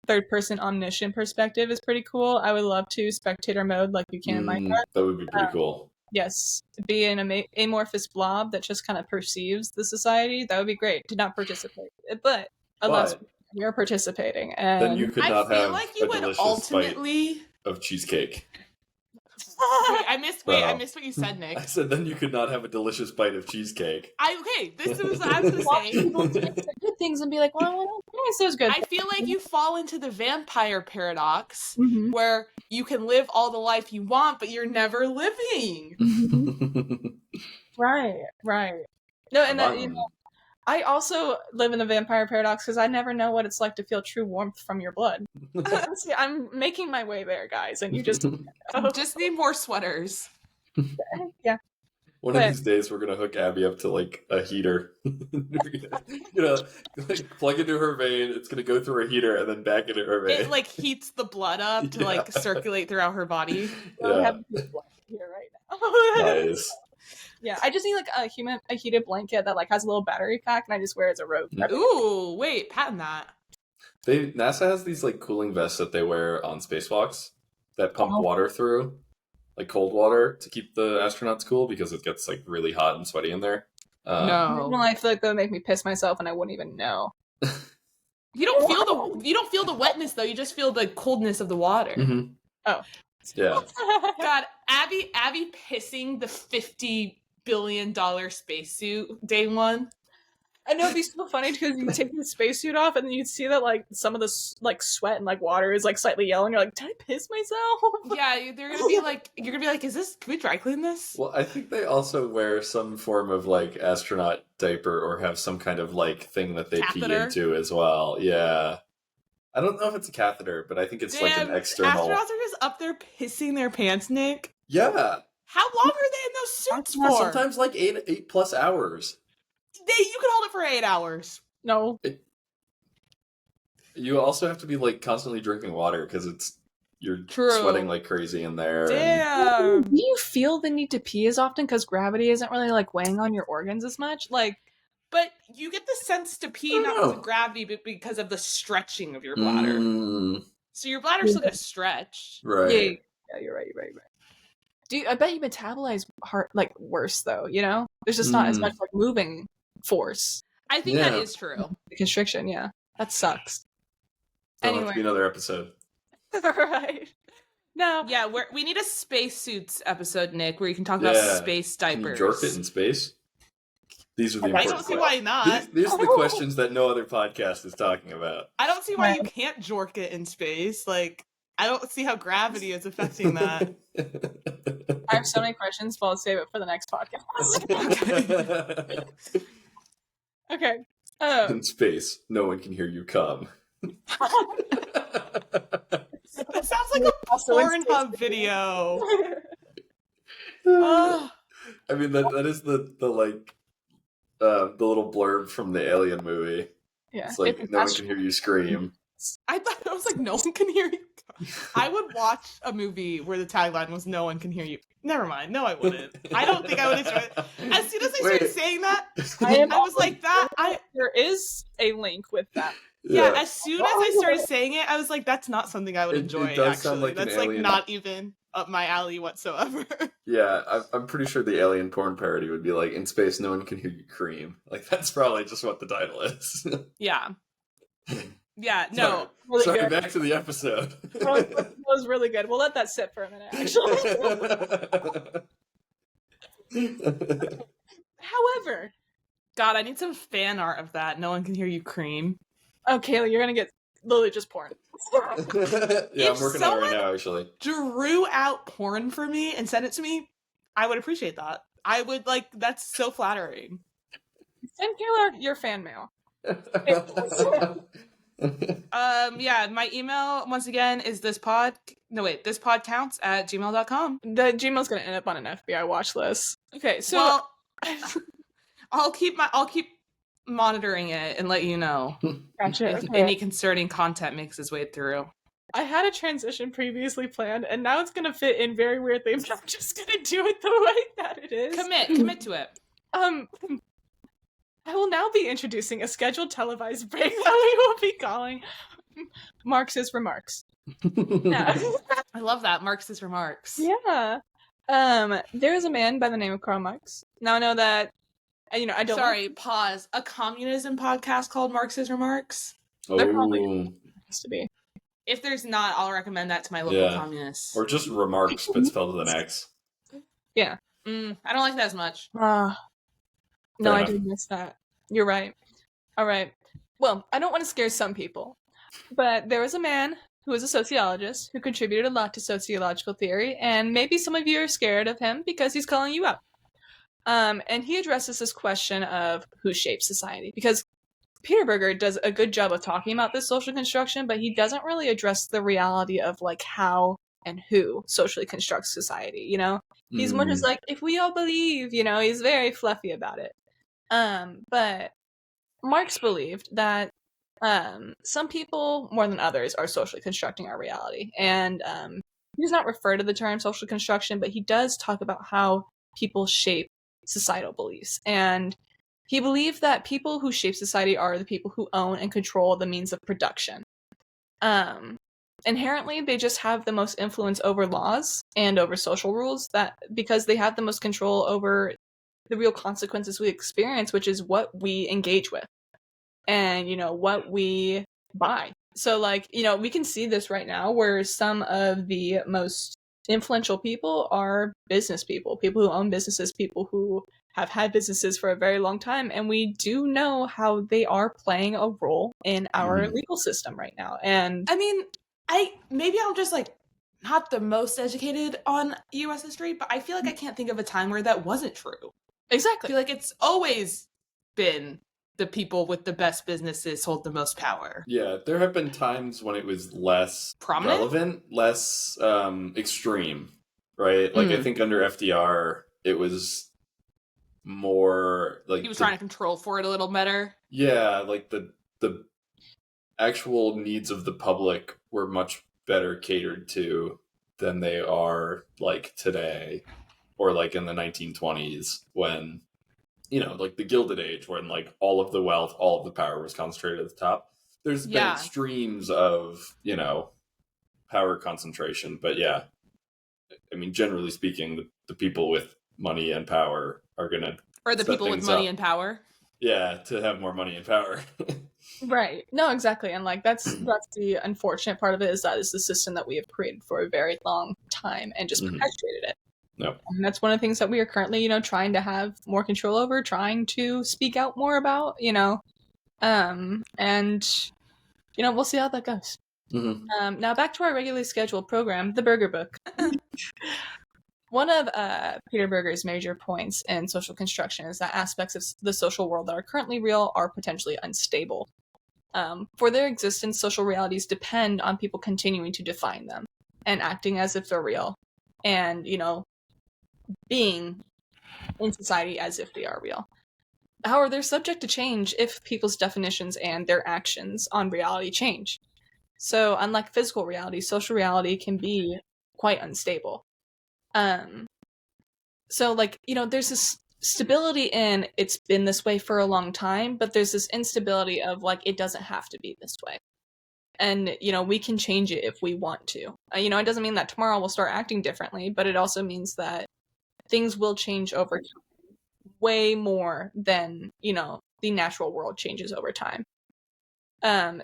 third-person omniscient perspective is pretty cool. I would love to spectator mode like you can in Minecraft. That would be pretty cool. Yes, be an amorphous blob that just kind of perceives the society. That would be great. To not participate, but unless you're participating, and then you could not have like you a would delicious ultimately bite of cheesecake. Wait, I missed what you said, Nick. I said then you could not have a delicious bite of cheesecake. This is what I was gonna say. People say good things and be like, well, so it's good. I feel like you fall into the vampire paradox, where you can live all the life you want, but you're never living. Right. No, and that, I also live in the vampire paradox, because I never know what it's like to feel true warmth from your blood. See, I'm making my way there, guys, and you just just need more sweaters. Yeah. One of these days, we're gonna hook Abby up to like a heater. Like, plug into her vein. It's gonna go through a heater and then back into her vein. It like heats the blood up to like circulate throughout her body. I have blood here right now. Nice. Yeah, I just need like a heated blanket that like has a little battery pack, and I just wear it as a robe. Ooh, wait, patent that. NASA has these like cooling vests that they wear on spacewalks that pump water through. like cold water to keep the astronauts cool because it gets like really hot and sweaty in there. Well, No. I feel like that would make me piss myself and I wouldn't even know. You don't feel the wetness though. You just feel the coldness of the water. Mhm. Oh. Yeah. God, Abby pissing the $50 billion spacesuit day one. I know it'd be so funny because you take the spacesuit off and then you'd see that like some of the like sweat and like water is like slightly yellow and you're like, did I piss myself? Yeah, they're gonna be like, you're gonna be like, can we dry clean this? Well, I think they also wear some form of like astronaut diaper or have some kind of like thing that they pee Catheter? into as well. Yeah. I don't know if it's a catheter, but I think it's like an external. Astronauts are just up there pissing their pants, Nick. Yeah. How long are they in those suits for? Sometimes like 8+ hours. You can hold it for 8 hours. No. You also have to be like constantly drinking water because you're True. sweating like crazy in there. Damn. Do you feel the need to pee as often because gravity isn't really like weighing on your organs as much? Like, But you get the sense to pee not because of gravity, but because of the stretching of your bladder. So your bladder's still gonna stretch. Right. Yeah, you're right. I bet you metabolize like worse though, you know? There's just not as much like moving force. I think that is true. The constriction, yeah. That sucks. That'll have to be another episode. Right. No. Yeah, we need a spacesuits episode, Nick, where you can talk about space diapers. Can you jork it in space? These are the I important don't see why not. These are the questions that no other podcast is talking about. I don't see why you can't jork it in space. Like, I don't see how gravity is affecting that. I have so many questions, but I'll save it for the next podcast. Okay. In space, no one can hear you come. That sounds like a Pornhub video. I mean, that is the like the little blurb from the Alien movie. Yeah. It's like no one can hear you scream. I thought it was like no one can hear you. I would watch a movie where the tagline was "No one can hear you." Never mind. No, I wouldn't. I don't think I would enjoy it. As soon as I started saying that, I was like, There is a link with that. Yeah. As soon as I started saying it, I was like, that's not something I would enjoy. It does actually, sound like that's an like alien. not even up my alley whatsoever. Yeah, I'm pretty sure the alien porn parody would be like, in space, no one can hear you cream. Like, that's probably just what the title is. Yeah. Yeah, no. Sorry, back to the episode. That was really good. We'll let that sit for a minute, actually. However. God, I need some fan art of that. No one can hear you cream. Oh, Kayla, you're going to get literally just porn. Yeah, I'm working on it right now, actually. Drew out porn for me and sent it to me, I would appreciate that. I would that's so flattering. Send Kayla your fan mail. Yeah, my email once again is thispodcounts@gmail.com. The Gmail's gonna end up on an FBI watch list. Okay, so well, I'll keep monitoring it and let you know gotcha. if any concerning content makes its way through. I had a transition previously planned, and now it's gonna fit in very weirdly. But I'm just gonna do it the way that it is. Commit to it. I will now be introducing a scheduled televised break that we will be calling Marx's Remarks. Yeah. I love that. Marx's remarks. Yeah. There is a man by the name of Karl Marx. Now I know that, I don't. Sorry, pause. A communism podcast called Marx's Remarks? There probably has to be. If there's not, I'll recommend that to my local communists. Or just remarks, but spelled with an X. Yeah. I don't like that as much. No, I did miss that. You're right. All right. Well, I don't want to scare some people, but there was a man who was a sociologist who contributed a lot to sociological theory, and maybe some of you are scared of him because he's calling you out. And he addresses this question of who shapes society, because Peter Berger does a good job of talking about this social construction, but he doesn't really address the reality of how and who socially constructs society, He's more just if we all believe, he's very fluffy about it. But Marx believed that some people more than others are socially constructing our reality. And he does not refer to the term social construction, but he does talk about how people shape societal beliefs. And he believed that people who shape society are the people who own and control the means of production. inherently they just have the most influence over laws and over social rules, that because they have the most control over the real consequences we experience, which is what we engage with and, what we buy. So, like, we can see this right now where some of the most influential people are business people who own businesses, people who have had businesses for a very long time, and we do know how they are playing a role in our legal system right now. And I mean, maybe I'm just like not the most educated on US history, but I feel like I can't think of a time where that wasn't true. I exactly, feel like it's always been the people with the best businesses hold the most power. Yeah, there have been times when it was less Prominent? relevant, less extreme, right? Like, I think under FDR, it was more like He was trying to control for it a little better. Yeah, like the actual needs of the public were much better catered to than they are like today, or like in the 1920s when, like the Gilded Age, when like all of the wealth, all of the power was concentrated at the top. There's been Yeah. extremes of, power concentration, but yeah, I mean, generally speaking, the people with money and power are gonna Or the set people with things money up. and power. Yeah, to have more money and power. right. No, exactly. And like that's the unfortunate part of it, is that is the system that we have created for a very long time and just perpetuated it. No. And that's one of the things that we are currently, trying to have more control over, trying to speak out more about, and we'll see how that goes. Now back to our regularly scheduled program, the Berger book. One of Peter Berger's major points in social construction is that aspects of the social world that are currently real are potentially unstable. For their existence, social realities depend on people continuing to define them and acting as if they're real, and, being in society as if they are real. However, they're subject to change if people's definitions and their actions on reality change. So, unlike physical reality, social reality can be quite unstable. So, like, there's this stability in it's been this way for a long time, but there's this instability of, like, it doesn't have to be this way. And, we can change it if we want to. It doesn't mean that tomorrow we'll start acting differently, but it also means that things will change over time way more than, the natural world changes over time.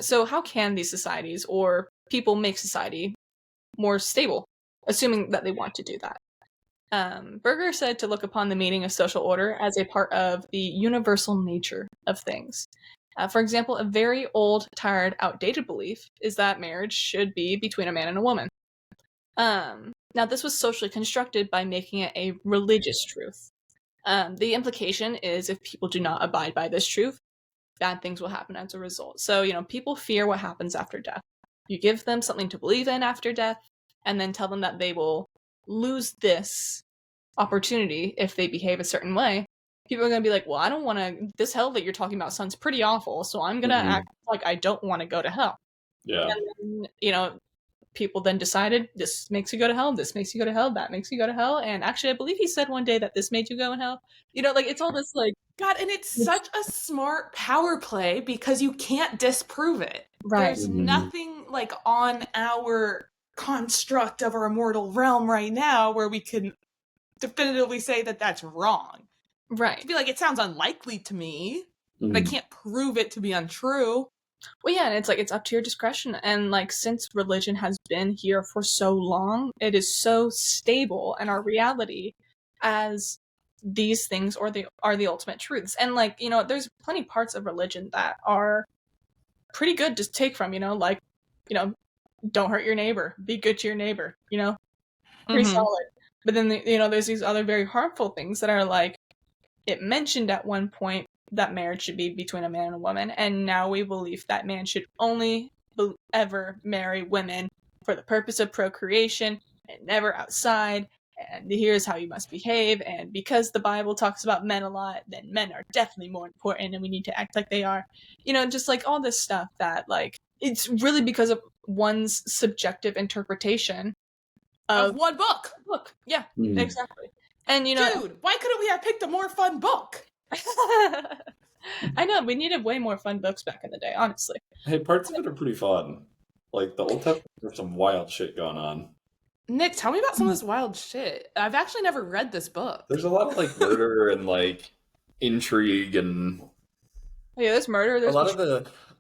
So how can these societies or people make society more stable, assuming that they want to do that? Berger said to look upon the meaning of social order as a part of the universal nature of things. For example, a very old, tired, outdated belief is that marriage should be between a man and a woman. Now, this was socially constructed by making it a religious truth. The implication is if people do not abide by this truth, bad things will happen as a result. So, people fear what happens after death. You give them something to believe in after death, and then tell them that they will lose this opportunity if they behave a certain way. People are going to be like, well, I don't want to, this hell that you're talking about sounds pretty awful, so I'm going to act like I don't want to go to hell. Yeah. And then, people then decided this makes you go to hell, this makes you go to hell, that makes you go to hell. And actually, I believe he said one day that this made you go in hell. It's all this like... God, and it's such a smart power play because you can't disprove it. Right. There's nothing like on our construct of our immortal realm right now where we can definitively say that that's wrong. Right. I feel like it sounds unlikely to me, but I can't prove it to be untrue. Well, yeah, and it's like, it's up to your discretion. And like, since religion has been here for so long, it is so stable, and our reality as these things are the ultimate truths. And like, there's plenty parts of religion that are pretty good to take from, like, don't hurt your neighbor, be good to your neighbor, pretty solid. But then, there's these other very harmful things that are like, it mentioned at one point that marriage should be between a man and a woman, and now we believe that man should only ever marry women for the purpose of procreation and never outside, and here's how you must behave, and because the Bible talks about men a lot, then men are definitely more important and we need to act like they are. Just like all this stuff that, like, it's really because of one's subjective interpretation of one book. Yeah, exactly. And dude, why couldn't we have picked a more fun book? I know, we needed way more fun books back in the day, honestly. Hey, parts of it are pretty fun. Like the Old Testament, there's some wild shit going on. Nick, tell me about some of this wild shit. I've actually never read this book. There's a lot of like murder and like intrigue and Yeah, there's murder. There's a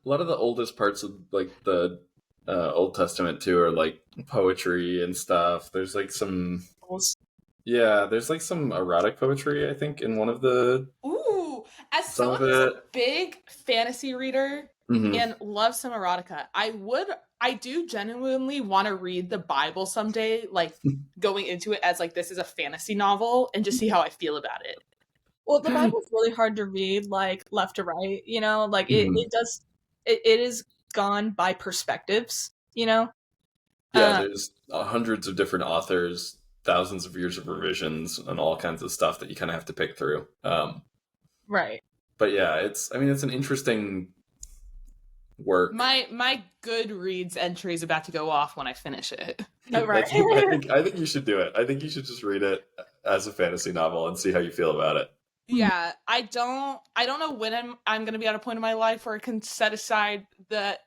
lot of the oldest parts of like the Old Testament too are like poetry and stuff. There's like some there's like some erotic poetry I think in one of the Ooh, as some someone of who's a it. big fantasy reader Mhm. and loves some erotica, I do genuinely want to read the Bible someday, like going into it as like this is a fantasy novel and just see how I feel about it. Well, the Bible's really hard to read, like left to right. You know, like Mhm. it is gone by perspectives. You know. Yeah, there's hundreds of different authors, thousands of years of revisions, and all kinds of stuff that you kind of have to pick through. Right. But yeah, it's an interesting work. My Goodreads entry is about to go off when I finish it. Oh, right. I think you should do it. I think you should just read it as a fantasy novel and see how you feel about it. Yeah, I don't know when I'm going to be at a point in my life where I can set aside that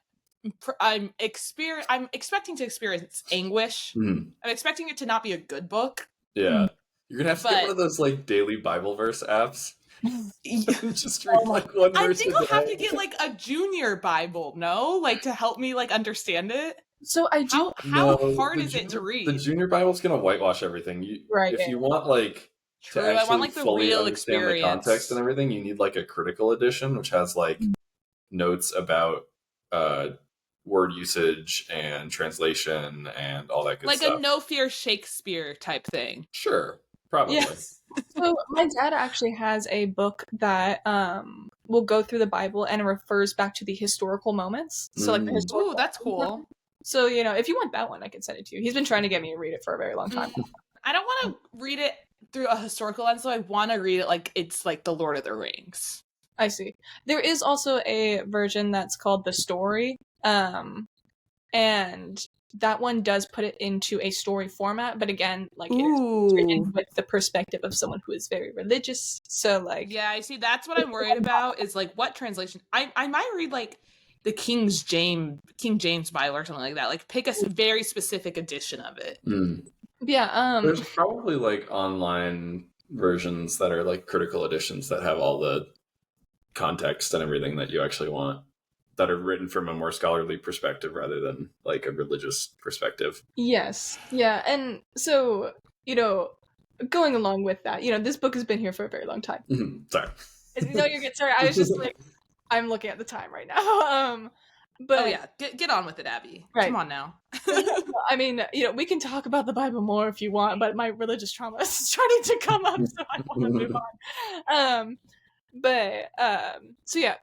I'm expecting to experience anguish. Mhm. I'm expecting it to not be a good book. Yeah. You're gonna have to get But- one of those like daily Bible verse apps. Just read Oh, like one I verse think a I'll have day. to get like a junior Bible, no? Like to help me like understand it. So I do. How No, hard the is it to junior- read? The junior Bible's gonna whitewash everything. Right, If yeah. you want like True, to I actually want like the fully real understand experience. the context and everything, you need like a critical edition, which has like notes about word usage and translation and all that good Like stuff. a no fear Shakespeare type thing. Sure, probably. Yes. So my dad actually has a book that will go through the Bible and refers back to the historical moments. So like the historical. Ooh, that's cool. So if you want that one, I can send it to you. He's been trying to get me to read it for a very long time. I don't want to read it through a historical lens, so I want to read it like it's like the Lord of the Rings. I see. There is also a version that's called The Story, and that one does put it into a story format, but again, like it's written with the perspective of someone who is very religious. So like, Yeah, I see. That's what I'm worried about. Is like what translation? I might read like the King James Bible or something like that. Like pick a very specific edition of it. yeah. There's probably like online versions that are like critical editions that have all the context and everything that you actually want, that are written from a more scholarly perspective rather than like a religious perspective. Yes. Yeah. And so, going along with that, this book has been here for a very long time. Sorry. No, you're good. Sorry. I was just like, I'm looking at the time right now. But oh yeah, get on with it, Abby. Right. Come on now. I mean, we can talk about the Bible more if you want, but my religious trauma is starting to come up, so I want to move on. So yeah,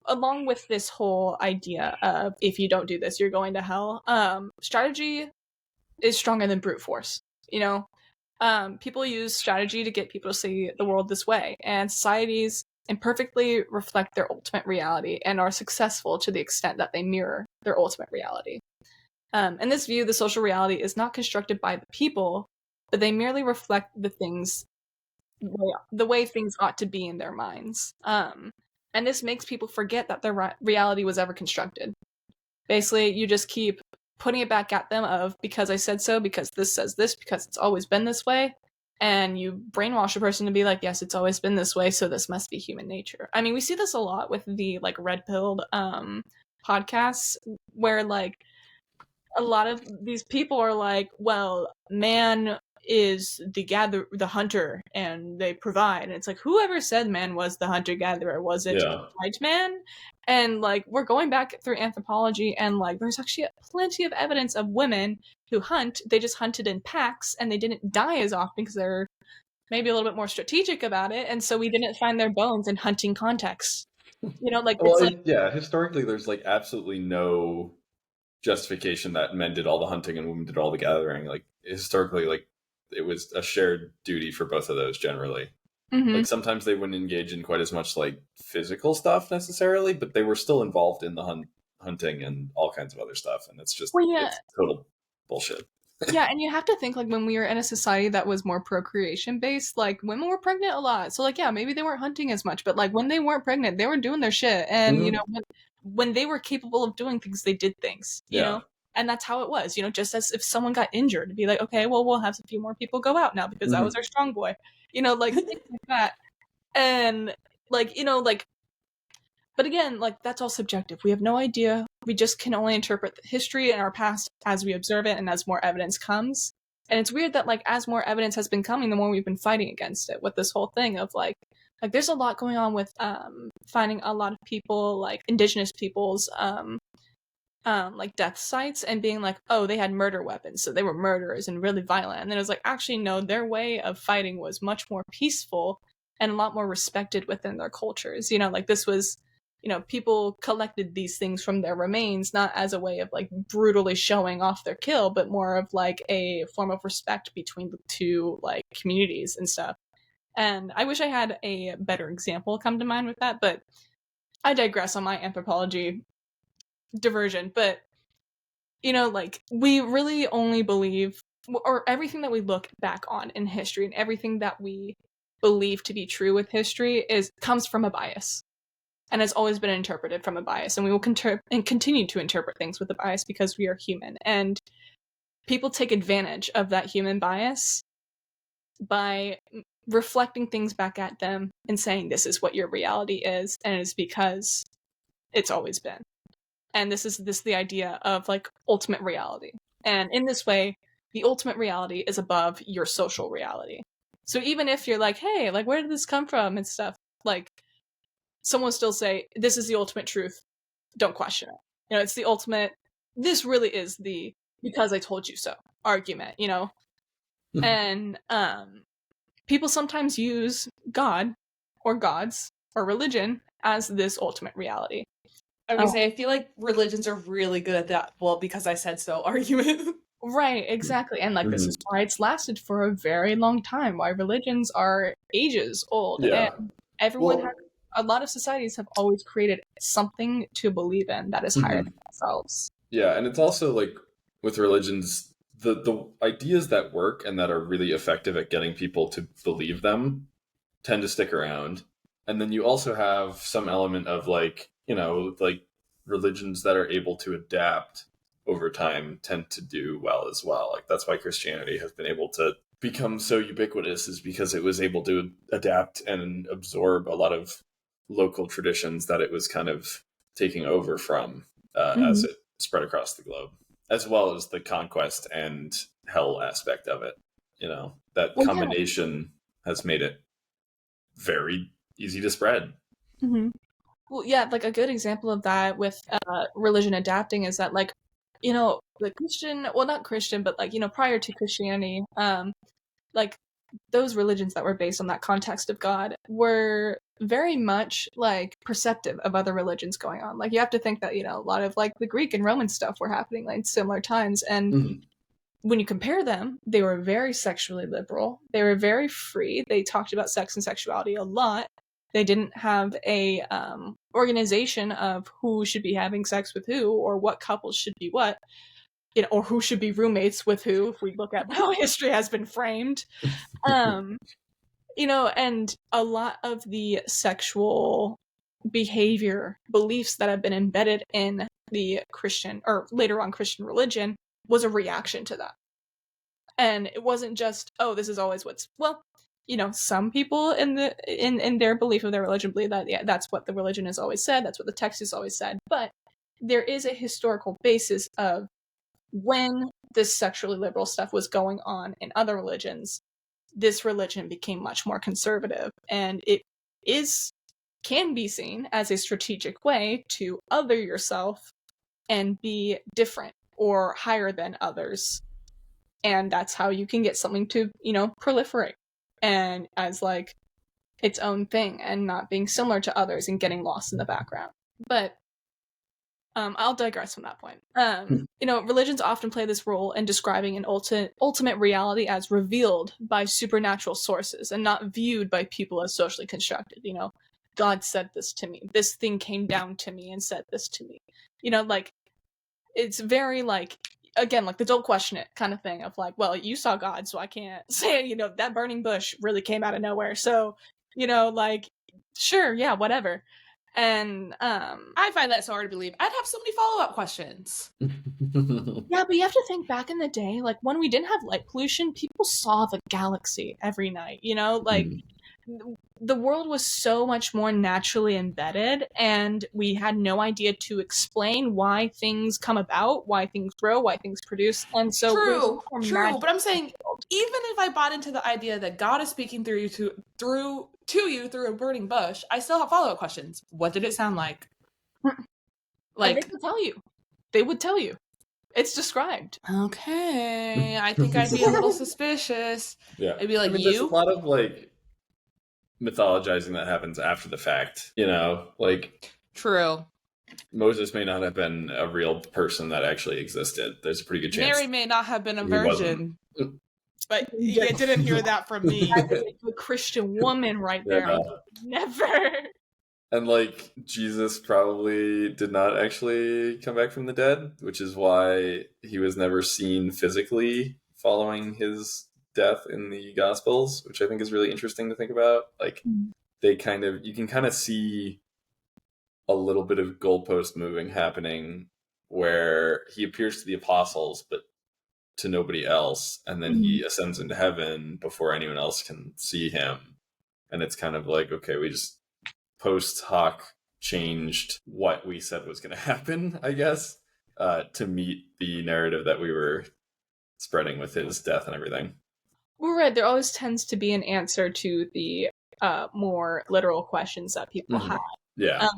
along with this whole idea of if you don't do this, you're going to hell, strategy is stronger than brute force. People use strategy to get people to see the world this way, and societies imperfectly reflect their ultimate reality and are successful to the extent that they mirror their ultimate reality. In this view, the social reality is not constructed by the people, but they merely reflect the way things ought to be in their minds. And this makes people forget that their reality was ever constructed. Basically, you just keep putting it back at them of, because I said so, because this says this, because it's always been this way. And you brainwash a person to be like, yes, it's always been this way, so this must be human nature. I mean, we see this a lot with the like red-pilled podcasts, where like a lot of these people are like, well, man is the hunter, and they provide. And it's like, whoever said man was the hunter-gatherer? Was it white man? And like, we're going back through anthropology, and like, there's actually plenty of evidence of women who hunt. They just hunted in packs, and they didn't die as often because they're maybe a little bit more strategic about it. And so we didn't find their bones in hunting contexts. Like, well, it's like, yeah, historically, there's like absolutely no justification that men did all the hunting and women did all the gathering. Like historically, like it was a shared duty for both of those generally. Like sometimes they wouldn't engage in quite as much like physical stuff necessarily, but they were still involved in the hunting and all kinds of other stuff. And it's just it's total bullshit. Yeah, and you have to think, like, when we were in a society that was more procreation based, like, women were pregnant a lot. So like, yeah, maybe they weren't hunting as much, but like when they weren't pregnant, they were doing their shit. And when they were capable of doing things, they did things, you know? And that's how it was, just as if someone got injured, to be like, okay, well, we'll have a few more people go out now because that was our strong boy, like things like that. And but again, that's all subjective. We have no idea. We just can only interpret the history and our past as we observe it and as more evidence comes. And it's weird that as more evidence has been coming, the more we've been fighting against it with this whole thing of there's a lot going on with finding a lot of people, indigenous peoples, death sites and being oh, they had murder weapons, so they were murderers and really violent. And then it was actually, no, their way of fighting was much more peaceful and a lot more respected within their cultures. This was, people collected these things from their remains, not as a way of brutally showing off their kill, but more of a form of respect between the two communities and stuff. And I wish I had a better example come to mind with that, but I digress on my anthropology diversion. But we really only believe, or everything that we look back on in history and everything that we believe to be true with history comes from a bias and has always been interpreted from a bias, and we will continue to interpret things with a bias because we are human, and people take advantage of that human bias by reflecting things back at them and saying this is what your reality is, and it's because it's always been. And this is the idea of ultimate reality. And in this way, the ultimate reality is above your social reality. So even if you're hey, where did this come from and stuff, someone will still say, this is the ultimate truth. Don't question it. It's the ultimate, this really is the because I told you so argument, And people sometimes use God or gods or religion as this ultimate reality. I was gonna say, I feel like religions are really good at that, well, because I said so argument. Right, exactly. And this is why it's lasted for a very long time, why religions are ages old. Yeah. And everyone a lot of societies have always created something to believe in that is higher than themselves. Yeah, and it's also with religions, the ideas that work and that are really effective at getting people to believe them tend to stick around. And then you also have some element of religions that are able to adapt over time tend to do well as well. That's why Christianity has been able to become so ubiquitous, is because it was able to adapt and absorb a lot of local traditions that it was kind of taking over from as it spread across the globe, as well as the conquest and hell aspect of it. That combination has made it very easy to spread. Mm-hmm. Well, yeah, a good example of that with religion adapting is that the Christian, well, not Christian, but prior to Christianity, those religions that were based on that context of God were very much perceptive of other religions going on. You have to think that a lot of the Greek and Roman stuff were happening similar times, and when you compare them, they were very sexually liberal. They were very free. They talked about sex and sexuality a lot. They didn't have a organization of who should be having sex with who, or what couples should be what, or who should be roommates with who, if we look at how history has been framed. And a lot of the sexual behavior beliefs that have been embedded in the Christian, or later on Christian religion, was a reaction to that. And it wasn't just, oh, this is always some people in their belief of their religion believe that, yeah, that's what the religion has always said, that's what the text has always said. But there is a historical basis of when this sexually liberal stuff was going on in other religions, this religion became much more conservative, and it can be seen as a strategic way to other yourself and be different or higher than others. And that's how you can get something to, proliferate and as its own thing and not being similar to others and getting lost in the background. But I'll digress from that point. Religions often play this role in describing an ultimate reality as revealed by supernatural sources and not viewed by people as socially constructed. God said this to me. This thing came down to me and said this to me. It's very again, the don't question it kind of thing of well, you saw God, so I can't say, that burning bush really came out of nowhere. So, sure, yeah, whatever. And I find that so hard to believe. I'd have so many follow-up questions. yeah, but you have to think back in the day, like when we didn't have light pollution, people saw the galaxy every night, you know? Like the world was so much more naturally embedded, and we had no idea to explain why things come about, why things grow, why things produce. And so True, magic. but I'm saying, even if I bought into the idea that God is speaking through you through a burning bush, I still have follow-up questions. What did it sound like? Like, they would tell you. It's described. Okay, I think I'd be a little suspicious. Yeah. I'd be like, there's a lot of like mythologizing that happens after the fact, you know, like True. Moses may not have been a real person that actually existed. There's a pretty good chance Mary may not have been a he virgin. But you didn't hear that from me. A Christian woman right there. Yeah. Never. And like Jesus probably did not actually come back from the dead, which is why he was never seen physically following his death in the Gospels, which I think is really interesting to think about. Like you can kind of see a little bit of goalpost moving happening where he appears to the apostles, but to nobody else. And then he ascends into heaven before anyone else can see him. And it's kind of like, okay, we just post hoc changed what we said was going to happen, I guess, to meet the narrative that we were spreading with his death and everything. We're right. There always tends to be an answer to the more literal questions that people have. Yeah.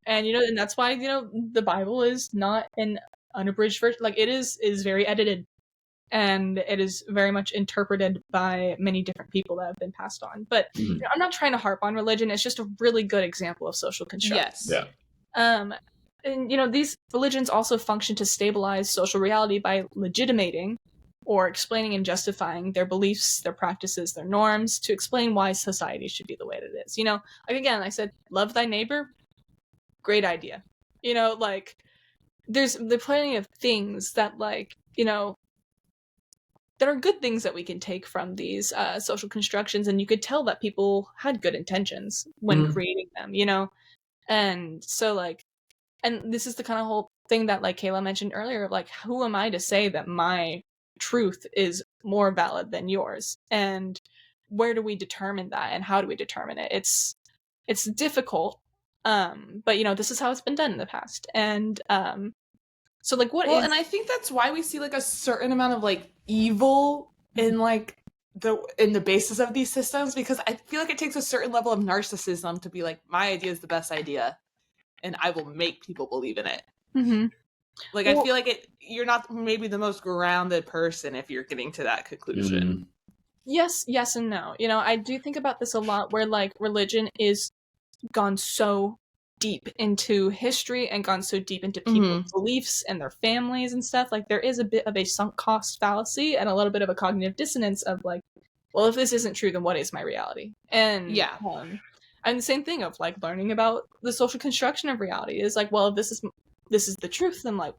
And, you know, and that's why, you know, the Bible is not an unabridged version. Like, it is very edited, and it is very much interpreted by many different people that have been passed on. But you know, I'm not trying to harp on religion. It's just a really good example of social construction. Yes. Yeah. And, you know, these religions also function to stabilize social reality by legitimating or explaining and justifying their beliefs, their practices, their norms, to explain why society should be the way that it is. You know, like, again, I said, love thy neighbor. Great idea. You know, like, there's plenty of things that, like, you know, that are good things that we can take from these social constructions, and you could tell that people had good intentions when creating them, you know? And so, like, and this is the kind of whole thing that, like, Kayla mentioned earlier, like, who am I to say that my truth is more valid than yours? And where do we determine that, and how do we determine it? It's difficult, but, you know, this is how it's been done in the past. And so, like, and I think that's why we see, like, a certain amount of, like, evil in, like, in the basis of these systems, because I feel like it takes a certain level of narcissism to be like, my idea is the best idea, and I will make people believe in it. Like, I feel like you're not maybe the most grounded person if you're getting to that conclusion. Yes and no. You know, I do think about this a lot, where, like, religion is gone so deep into history and gone so deep into people's beliefs and their families and stuff. Like, there is a bit of a sunk cost fallacy and a little bit of a cognitive dissonance of, like, well, if this isn't true, then what is my reality? And and the same thing of, like, learning about the social construction of reality is like, well, if this is the truth, then, like,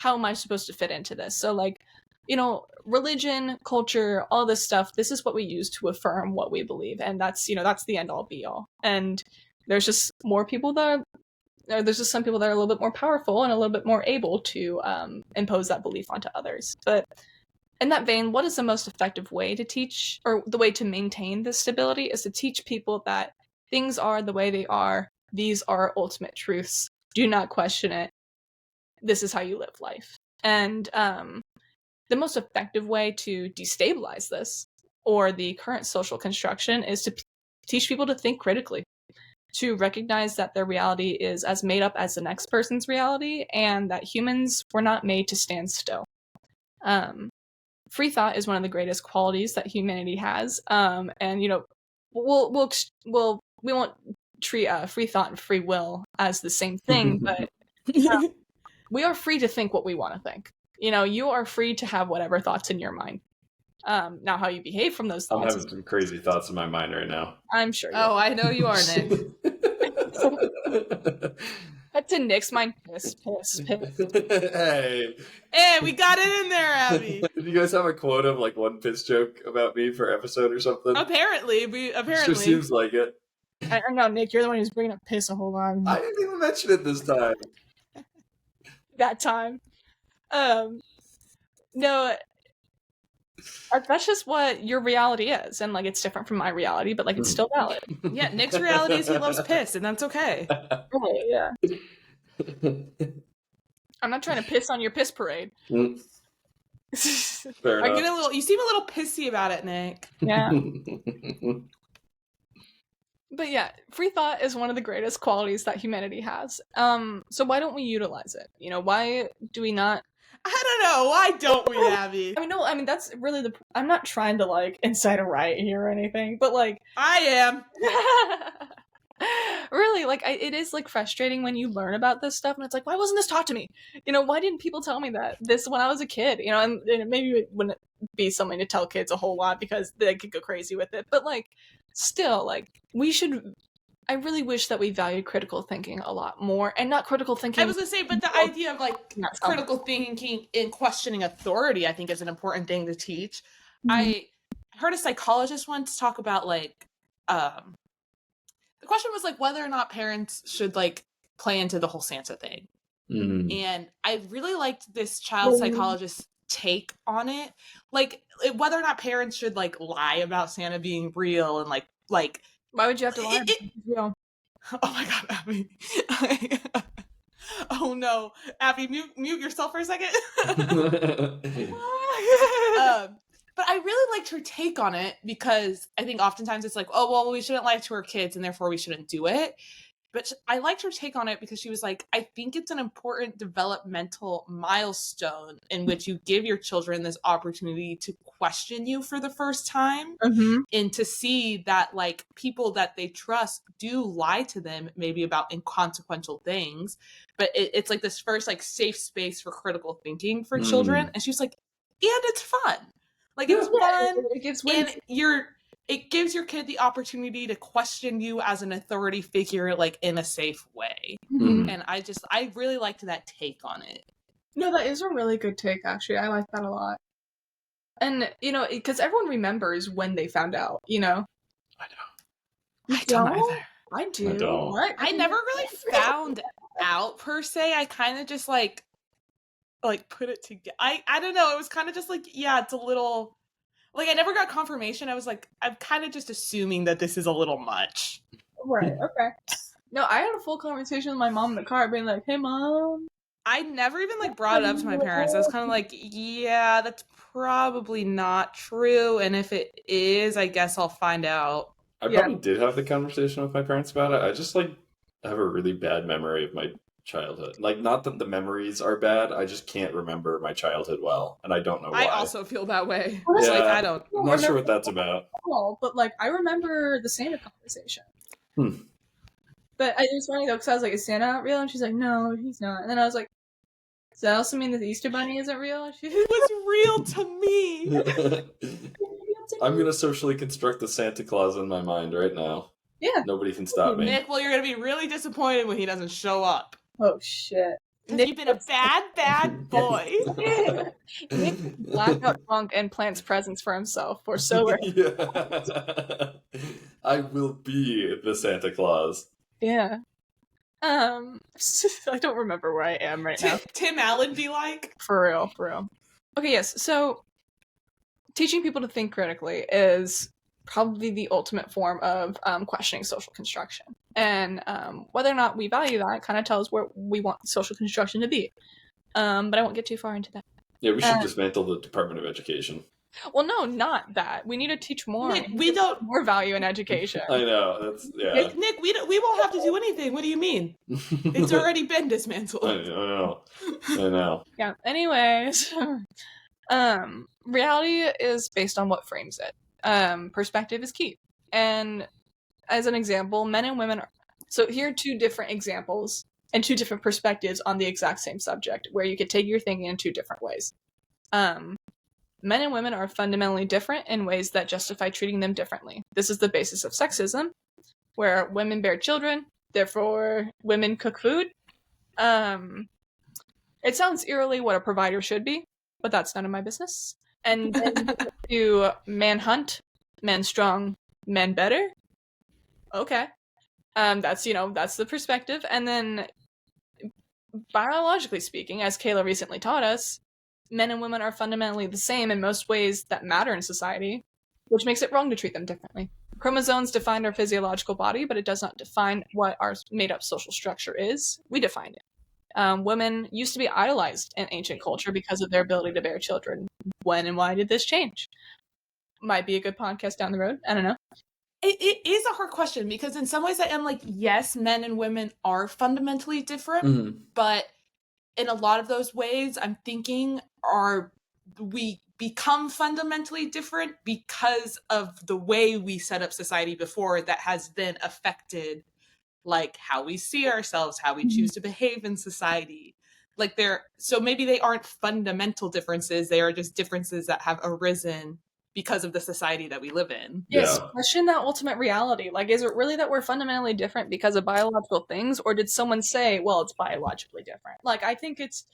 how am I supposed to fit into this? So, like, you know, religion, culture, all this stuff, this is what we use to affirm what we believe, and that's, you know, that's the end all be all. And there's just more people there's just some people that are a little bit more powerful and a little bit more able to impose that belief onto others. But in that vein, what is the most effective way to teach, or the way to maintain this stability, is to teach people that things are the way they are. These are ultimate truths. Do not question it. This is how you live life. And the most effective way to destabilize this, or the current social construction, is to teach people to think critically, to recognize that their reality is as made up as the next person's reality, and that humans were not made to stand still. Free thought is one of the greatest qualities that humanity has, and, you know, we won't treat free thought and free will as the same thing, but we are free to think what we want to think. You know, you are free to have whatever thoughts in your mind. Now, how you behave from those thoughts. I'm having some crazy thoughts in my mind right now. I'm sure. Oh, I know you are, Nick. That's in Nick's mind. Piss. Hey, we got it in there, Abby. Did you guys have a quote of, like, one piss joke about me per episode or something? Apparently. It just seems like it. I know, Nick, you're the one who's bringing up piss a whole lot. I didn't even mention it this time. That time. No, that's just what your reality is, and like it's different from my reality, but like it's still valid. Yeah, Nick's reality is he loves piss, and that's okay. Right, yeah. I'm not trying to piss on your piss parade. Fair I enough. get a little. You seem a little pissy about it, Nick. Yeah. But yeah, free thought is one of the greatest qualities that humanity has. So why don't we utilize it? You know, why do we not? I don't know. Why don't we, Abby? I mean, that's really I'm not trying to like incite a riot here or anything, but like, I am. really, like, it is like frustrating when you learn about this stuff and it's like, why wasn't this taught to me? You know, why didn't people tell me this when I was a kid? You know, and maybe it wouldn't be something to tell kids a whole lot because they could go crazy with it, but like, still, like, I really wish that we valued critical thinking a lot more, and not critical thinking. I was gonna say, but the idea of like critical thinking and questioning authority, I think, is an important thing to teach. Mm-hmm. I heard a psychologist once talk about like, the question was like whether or not parents should like play into the whole Santa thing, and I really liked this child psychologist's take on it, like whether or not parents should like lie about Santa being real and like. Why would you have to lie? Oh my god, Abby. Oh no. Abby, mute yourself for a second. But I really liked her take on it because I think oftentimes it's like, oh, well, we shouldn't lie to our kids and therefore we shouldn't do it. But I liked her take on it because she was like, I think it's an important developmental milestone in which you give your children this opportunity to question you for the first time, and to see that like people that they trust do lie to them maybe about inconsequential things. But it's like this first like safe space for critical thinking for children. And she's like, and it's fun. Like it's fun. And it gives your kid the opportunity to question you as an authority figure, like in a safe way. And I really liked that take on it. No, that is a really good take, actually. I like that a lot. And, you know, because everyone remembers when they found out, you know? I know. I don't either. I do. I don't. What? I never really found out, per se. I kind of just, like put it together. I don't know. It was kind of just like, yeah, it's a little... Like, I never got confirmation. I was like, I'm kind of just assuming that this is a little much. Right, okay. No, I had a full conversation with my mom in the car, being like, hey, Mom. I never even, like, brought it up to my parents. I was kind of like, yeah, that's probably not true. And if it is, I guess I'll find out. I probably did have the conversation with my parents about it. I just, like, have a really bad memory of my childhood. Like, not that the memories are bad, I just can't remember my childhood well, and I don't know why. I also feel that way. Yeah, like, I don't. I'm not sure what that's about. But like, I remember the Santa conversation. But it was funny though, because I was like, "Is Santa not real?" And she's like, "No, he's not." And then I was like, "Does that also mean that the Easter Bunny isn't real?" And it was real to me. I'm gonna socially construct the Santa Claus in my mind right now. Yeah. Nobody can stop me. Nick, well, you're gonna be really disappointed when he doesn't show up. Oh shit! Because you've been a bad boy. Nick blackout drunk and plants presents for himself. For so Yeah. I will be the Santa Claus. Yeah. I don't remember where I am right now. Tim Allen be like? For real. Okay, yes. So, teaching people to think critically is probably the ultimate form of questioning social construction. And whether or not we value that kind of tells where we want social construction to be. But I won't get too far into that. Yeah, we should dismantle the Department of Education. Well, no, not that. We need to teach more. Nick, we don't more value in education. I know. That's Nick, we won't have to do anything. What do you mean? It's already been dismantled. I know. Yeah. Anyways, reality is based on what frames it. Perspective is key. And as an example, men and women are... So here are two different examples and two different perspectives on the exact same subject, where you could take your thinking in two different ways. Men and women are fundamentally different in ways that justify treating them differently. This is the basis of sexism, where women bear children, therefore women cook food. It sounds eerily what a provider should be, but that's none of my business. And then to man hunt, men strong, men better. Okay. That's that's the perspective. And then biologically speaking, as Kayla recently taught us, men and women are fundamentally the same in most ways that matter in society, which makes it wrong to treat them differently. Chromosomes define our physiological body, but it does not define what our made-up social structure is. We define it. Women used to be idolized in ancient culture because of their ability to bear children. When and why did this change? Might be a good podcast down the road. I don't know. It is a hard question because in some ways I am like, yes, men and women are fundamentally different, but in a lot of those ways I'm thinking we become fundamentally different because of the way we set up society before that has then affected like how we see ourselves, how we choose to behave in society. Like so maybe they aren't fundamental differences, they are just differences that have arisen because of the society that we live in. Yes, question that ultimate reality. Like, is it really that we're fundamentally different because of biological things, or did someone say, well, it's biologically different? Like, I think it's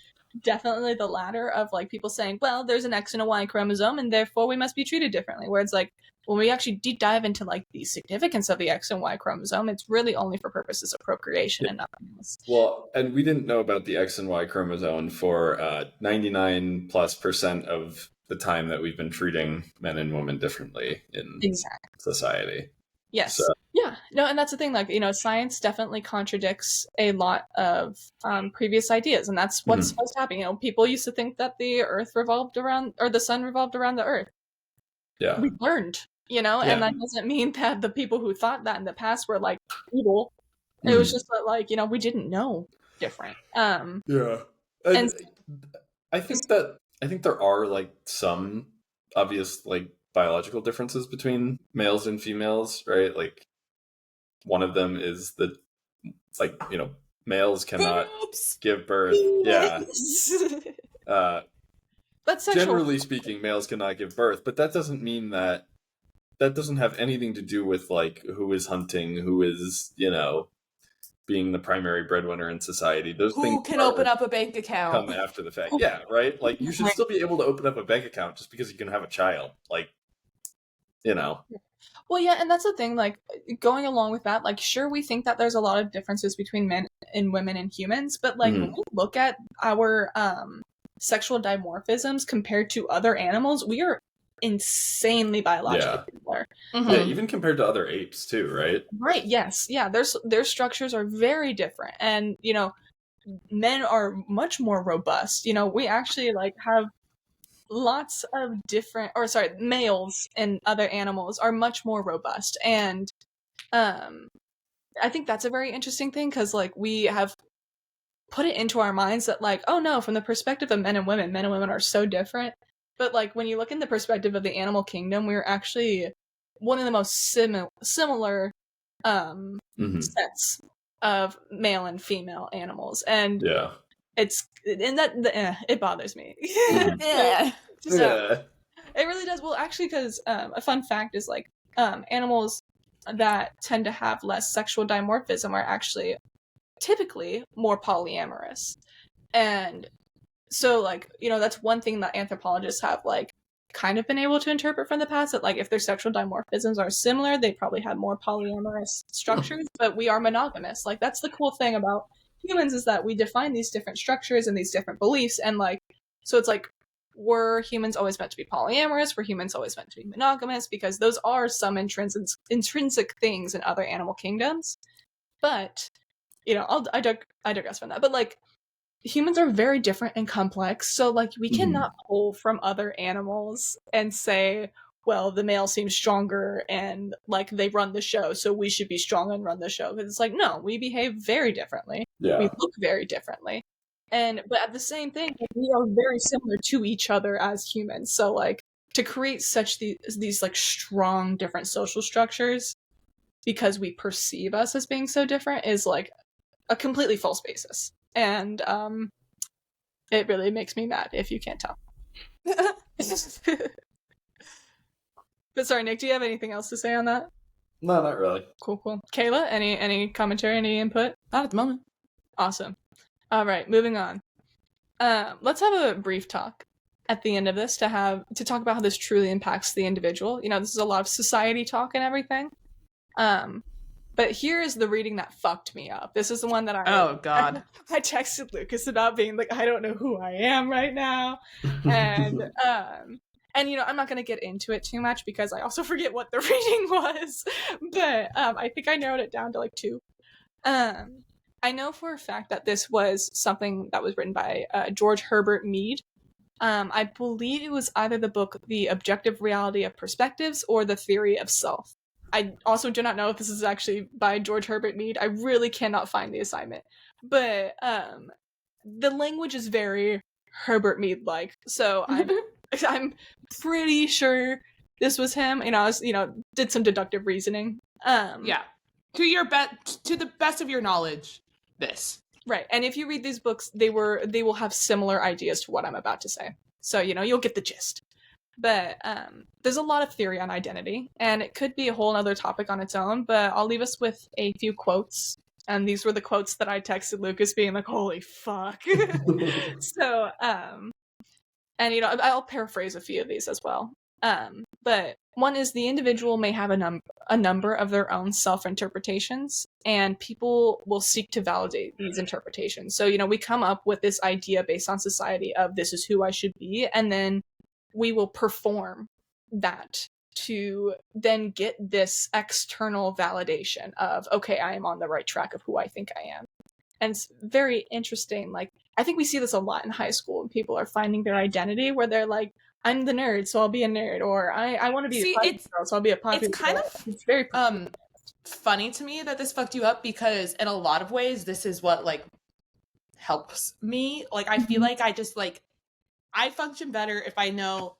definitely the latter of, like, people saying, well, there's an X and a Y chromosome, and therefore we must be treated differently. Where it's like, when we actually deep dive into, like, the significance of the X and Y chromosome, it's really only for purposes of procreation and nothing else. Well, and we didn't know about the X and Y chromosome for 99+% of the time that we've been treating men and women differently in society. Yes. Yeah. No, and that's the thing. Like, science definitely contradicts a lot of previous ideas, and that's what's supposed to happen. People used to think that the Earth revolved around, or the sun revolved around the Earth. Yeah. We learned, and that doesn't mean that the people who thought that in the past were like evil. It was just that, like, we didn't know different. Yeah. And I think there are like some obvious like biological differences between males and females, right? Like one of them is that like, males cannot give birth. Yeah. That's sexual. Generally speaking, males cannot give birth, but that doesn't mean that doesn't have anything to do with like who is hunting, who is, being the primary breadwinner in society. Those things who can open up a bank account come after the fact. Yeah, right? Like you should still be able to open up a bank account just because you can have a child. Like, Well, yeah, and that's the thing, like, going along with that, like, sure, we think that there's a lot of differences between men and women and humans, but, like, when we look at our sexual dimorphisms compared to other animals, we are insanely biologically similar. Yeah, even compared to other apes too, right? Right, yes. Yeah, their structures are very different, and, men are much more robust. We actually, like, have lots of different, males and other animals are much more robust, and I think that's a very interesting thing, because like we have put it into our minds that like, oh no, from the perspective of men and women are so different, but like when you look in the perspective of the animal kingdom, we're actually one of the most similar sets of male and female animals, and it bothers me. It really does. Well, actually, because a fun fact is like animals that tend to have less sexual dimorphism are actually typically more polyamorous, and so like that's one thing that anthropologists have like kind of been able to interpret from the past, that like if their sexual dimorphisms are similar, they probably had more polyamorous structures, but we are monogamous. Like that's the cool thing about humans, is that we define these different structures and these different beliefs, and like so it's like, were humans always meant to be polyamorous? Were humans always meant to be monogamous? Because those are some intrinsic things in other animal kingdoms. But I digress from that. But like humans are very different and complex, so like we cannot pull from other animals and say, well, the male seems stronger and like they run the show, so we should be strong and run the show. Because it's like, no, we behave very differently. We look very differently, but at the same thing, we are very similar to each other as humans. So like to create such these like strong different social structures because we perceive us as being so different is like a completely false basis. And it really makes me mad, if you can't tell. But sorry, Nick, do you have anything else to say on that? No, not really. Cool. Kayla, any commentary, any input? Not at the moment. Awesome. All right, moving on. Let's have a brief talk at the end of this to talk about how this truly impacts the individual. This is a lot of society talk and everything. But here is the reading that fucked me up. This is the one that Oh, God. I texted Lucas about, being like, I don't know who I am right now. And, you know, I'm not going to get into it too much because I also forget what the reading was. But I think I narrowed it down to like 2. I know for a fact that this was something that was written by George Herbert Mead. I believe it was either the book The Objective Reality of Perspectives or The Theory of Self. I also do not know if this is actually by George Herbert Mead. I really cannot find the assignment. But the language is very Herbert Mead-like. So I'm pretty sure this was him. And I was, you know, did some deductive reasoning. Yeah. To the best of your knowledge, this. Right. And if you read these books, they will have similar ideas to what I'm about to say. So, you know, you'll get the gist. But there's a lot of theory on identity, and it could be a whole other topic on its own, but I'll leave us with a few quotes. And these were the quotes that I texted Lucas, being like, holy fuck. So, and, you know, I'll paraphrase a few of these as well. But one is, the individual may have a number of their own self-interpretations, and people will seek to validate these interpretations. So, you know, we come up with this idea based on society of this is who I should be, and then we will perform that to then get this external validation of, okay, I am on the right track of who I think I am. And it's very interesting. Like, I think we see this a lot in high school, and people are finding their identity where they're like, I'm the nerd, so I'll be a nerd, or I want to be a popular girl, so I'll be a popular It's kind girl. of It's very funny to me that this fucked you up, because in a lot of ways this is what like helps me. Like, I feel like I just like I function better if I know,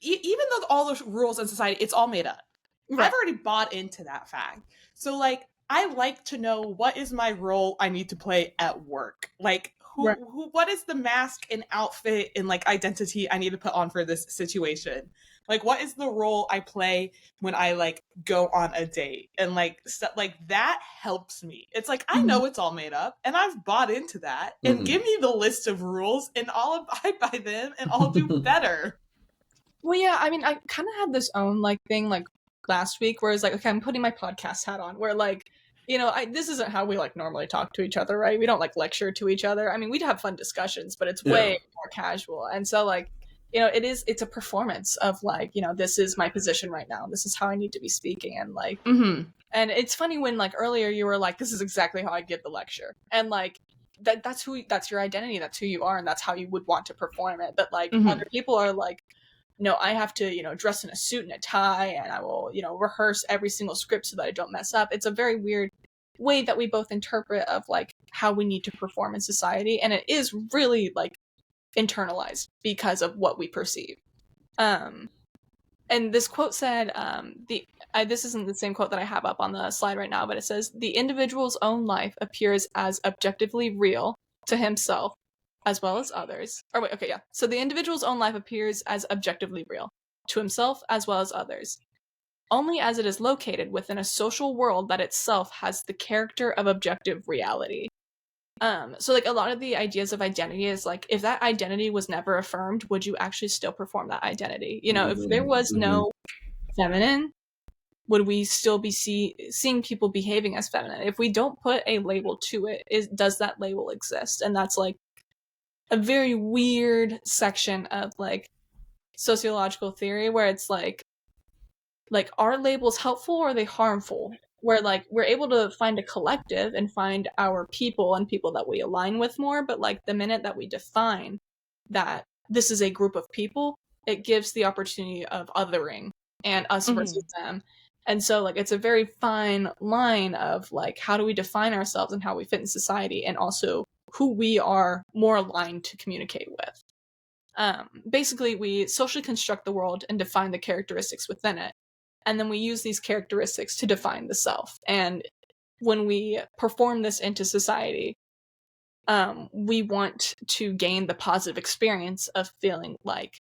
even though all the rules in society, it's all made up. Right. I've already bought into that fact. So like, I like to know what is my role I need to play at work. Like, what is the mask and outfit and like identity I need to put on for this situation? Like, what is the role I play when I like go on a date? And like stuff like that helps me. It's like, I know it's all made up, and I've bought into that. And give me the list of rules, and I'll abide by them, and I'll do better. Well, yeah, I mean, I kind of had this own like thing like last week where it's like, okay, I'm putting my podcast hat on, where like, you know, this isn't how we like normally talk to each other, right? We don't like lecture to each other. I mean, we'd have fun discussions, but it's way more casual. And so like, you know, it's a performance of like, you know, this is my position right now. This is how I need to be speaking. And like, and it's funny when like earlier you were like, this is exactly how I give the lecture. And like, that's your identity. That's who you are. And that's how you would want to perform it. But like other people are like, no, I have to, you know, dress in a suit and a tie, and I will, you know, rehearse every single script so that I don't mess up. It's a very weird way that we both interpret of like how we need to perform in society. And it is really like internalized because of what we perceive. And this quote said, this isn't the same quote that I have up on the slide right now, but it says, the individual's own life appears as objectively real to himself as well as others. So the individual's own life appears as objectively real to himself as well as others, only as it is located within a social world that itself has the character of objective reality. So like a lot of the ideas of identity is like, if that identity was never affirmed, would you actually still perform that identity? You know, if there was no feminine, would we still be seeing people behaving as feminine? If we don't put a label to it, does that label exist? And that's like a very weird section of like sociological theory where it's like are labels helpful or are they harmful? Where like we're able to find a collective and find our people and people that we align with more, but like the minute that we define that this is a group of people, it gives the opportunity of othering and us versus them. And so like it's a very fine line of like how do we define ourselves and how we fit in society, and also who we are more aligned to communicate with. Basically, we socially construct the world and define the characteristics within it. And then we use these characteristics to define the self. And when we perform this into society, we want to gain the positive experience of feeling like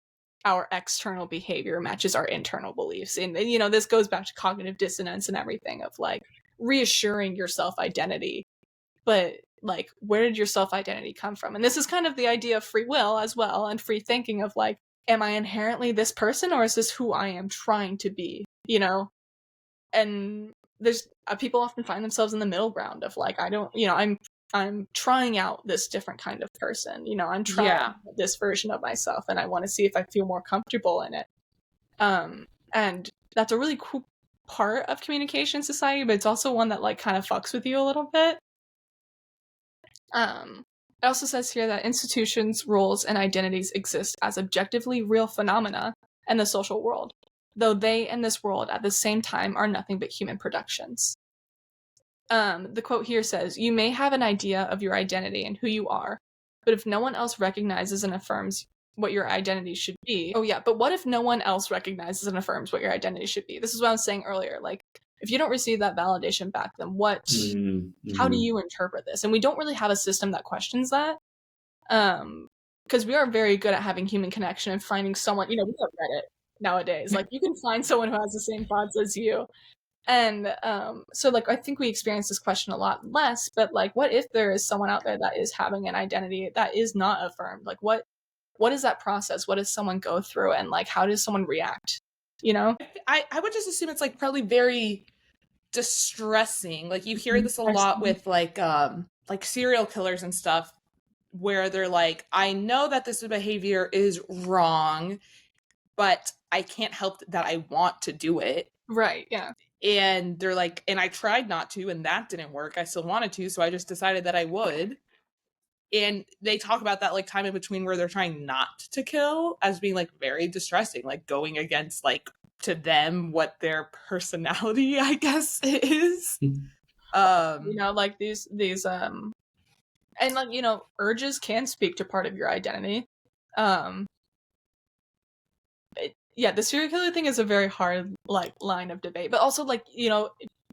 our external behavior matches our internal beliefs. And, you know, this goes back to cognitive dissonance and everything of like reassuring your self-identity. But like, where did your self-identity come from? And this is kind of the idea of free will as well, and free thinking of like, am I inherently this person, or is this who I am trying to be? You know? And there's people often find themselves in the middle ground of like, I don't, I'm trying out this different kind of person, I'm trying this version of myself, and I want to see if I feel more comfortable in it. And that's a really cool part of communication society, but it's also one that like kind of fucks with you a little bit. It also says here that institutions, roles, and identities exist as objectively real phenomena in the social world, though they and this world at the same time are nothing but human productions. The quote here says, "You may have an idea of your identity and who you are, but if no one else recognizes and affirms what your identity should be..." Oh yeah, but what if no one else recognizes and affirms what your identity should be? This is what I was saying earlier. Like, if you don't receive that validation back, then what? Mm-hmm. How do you interpret this? And we don't really have a system that questions that. Because we are very good at having human connection and finding someone, we have Reddit nowadays. Like, you can find someone who has the same thoughts as you. And so, like, I think we experience this question a lot less, but, like, what if there is someone out there that is having an identity that is not affirmed? Like, what is that process? What does someone go through? And, like, how does someone react? I would just assume it's, like, probably very distressing. Like, you hear this a lot with, like serial killers and stuff, where they're like, I know that this behavior is wrong, but I can't help that I want to do it. Right, yeah. And they're like, and I tried not to, and that didn't work. I still wanted to, so I just decided that I would. And they talk about that, like, time in between where they're trying not to kill as being, like, very distressing, like, going against, like, to them, what their personality, I guess, is. Like, these and, like, urges can speak to part of your identity. The serial killer thing is a very hard, like, line of debate, but also, like,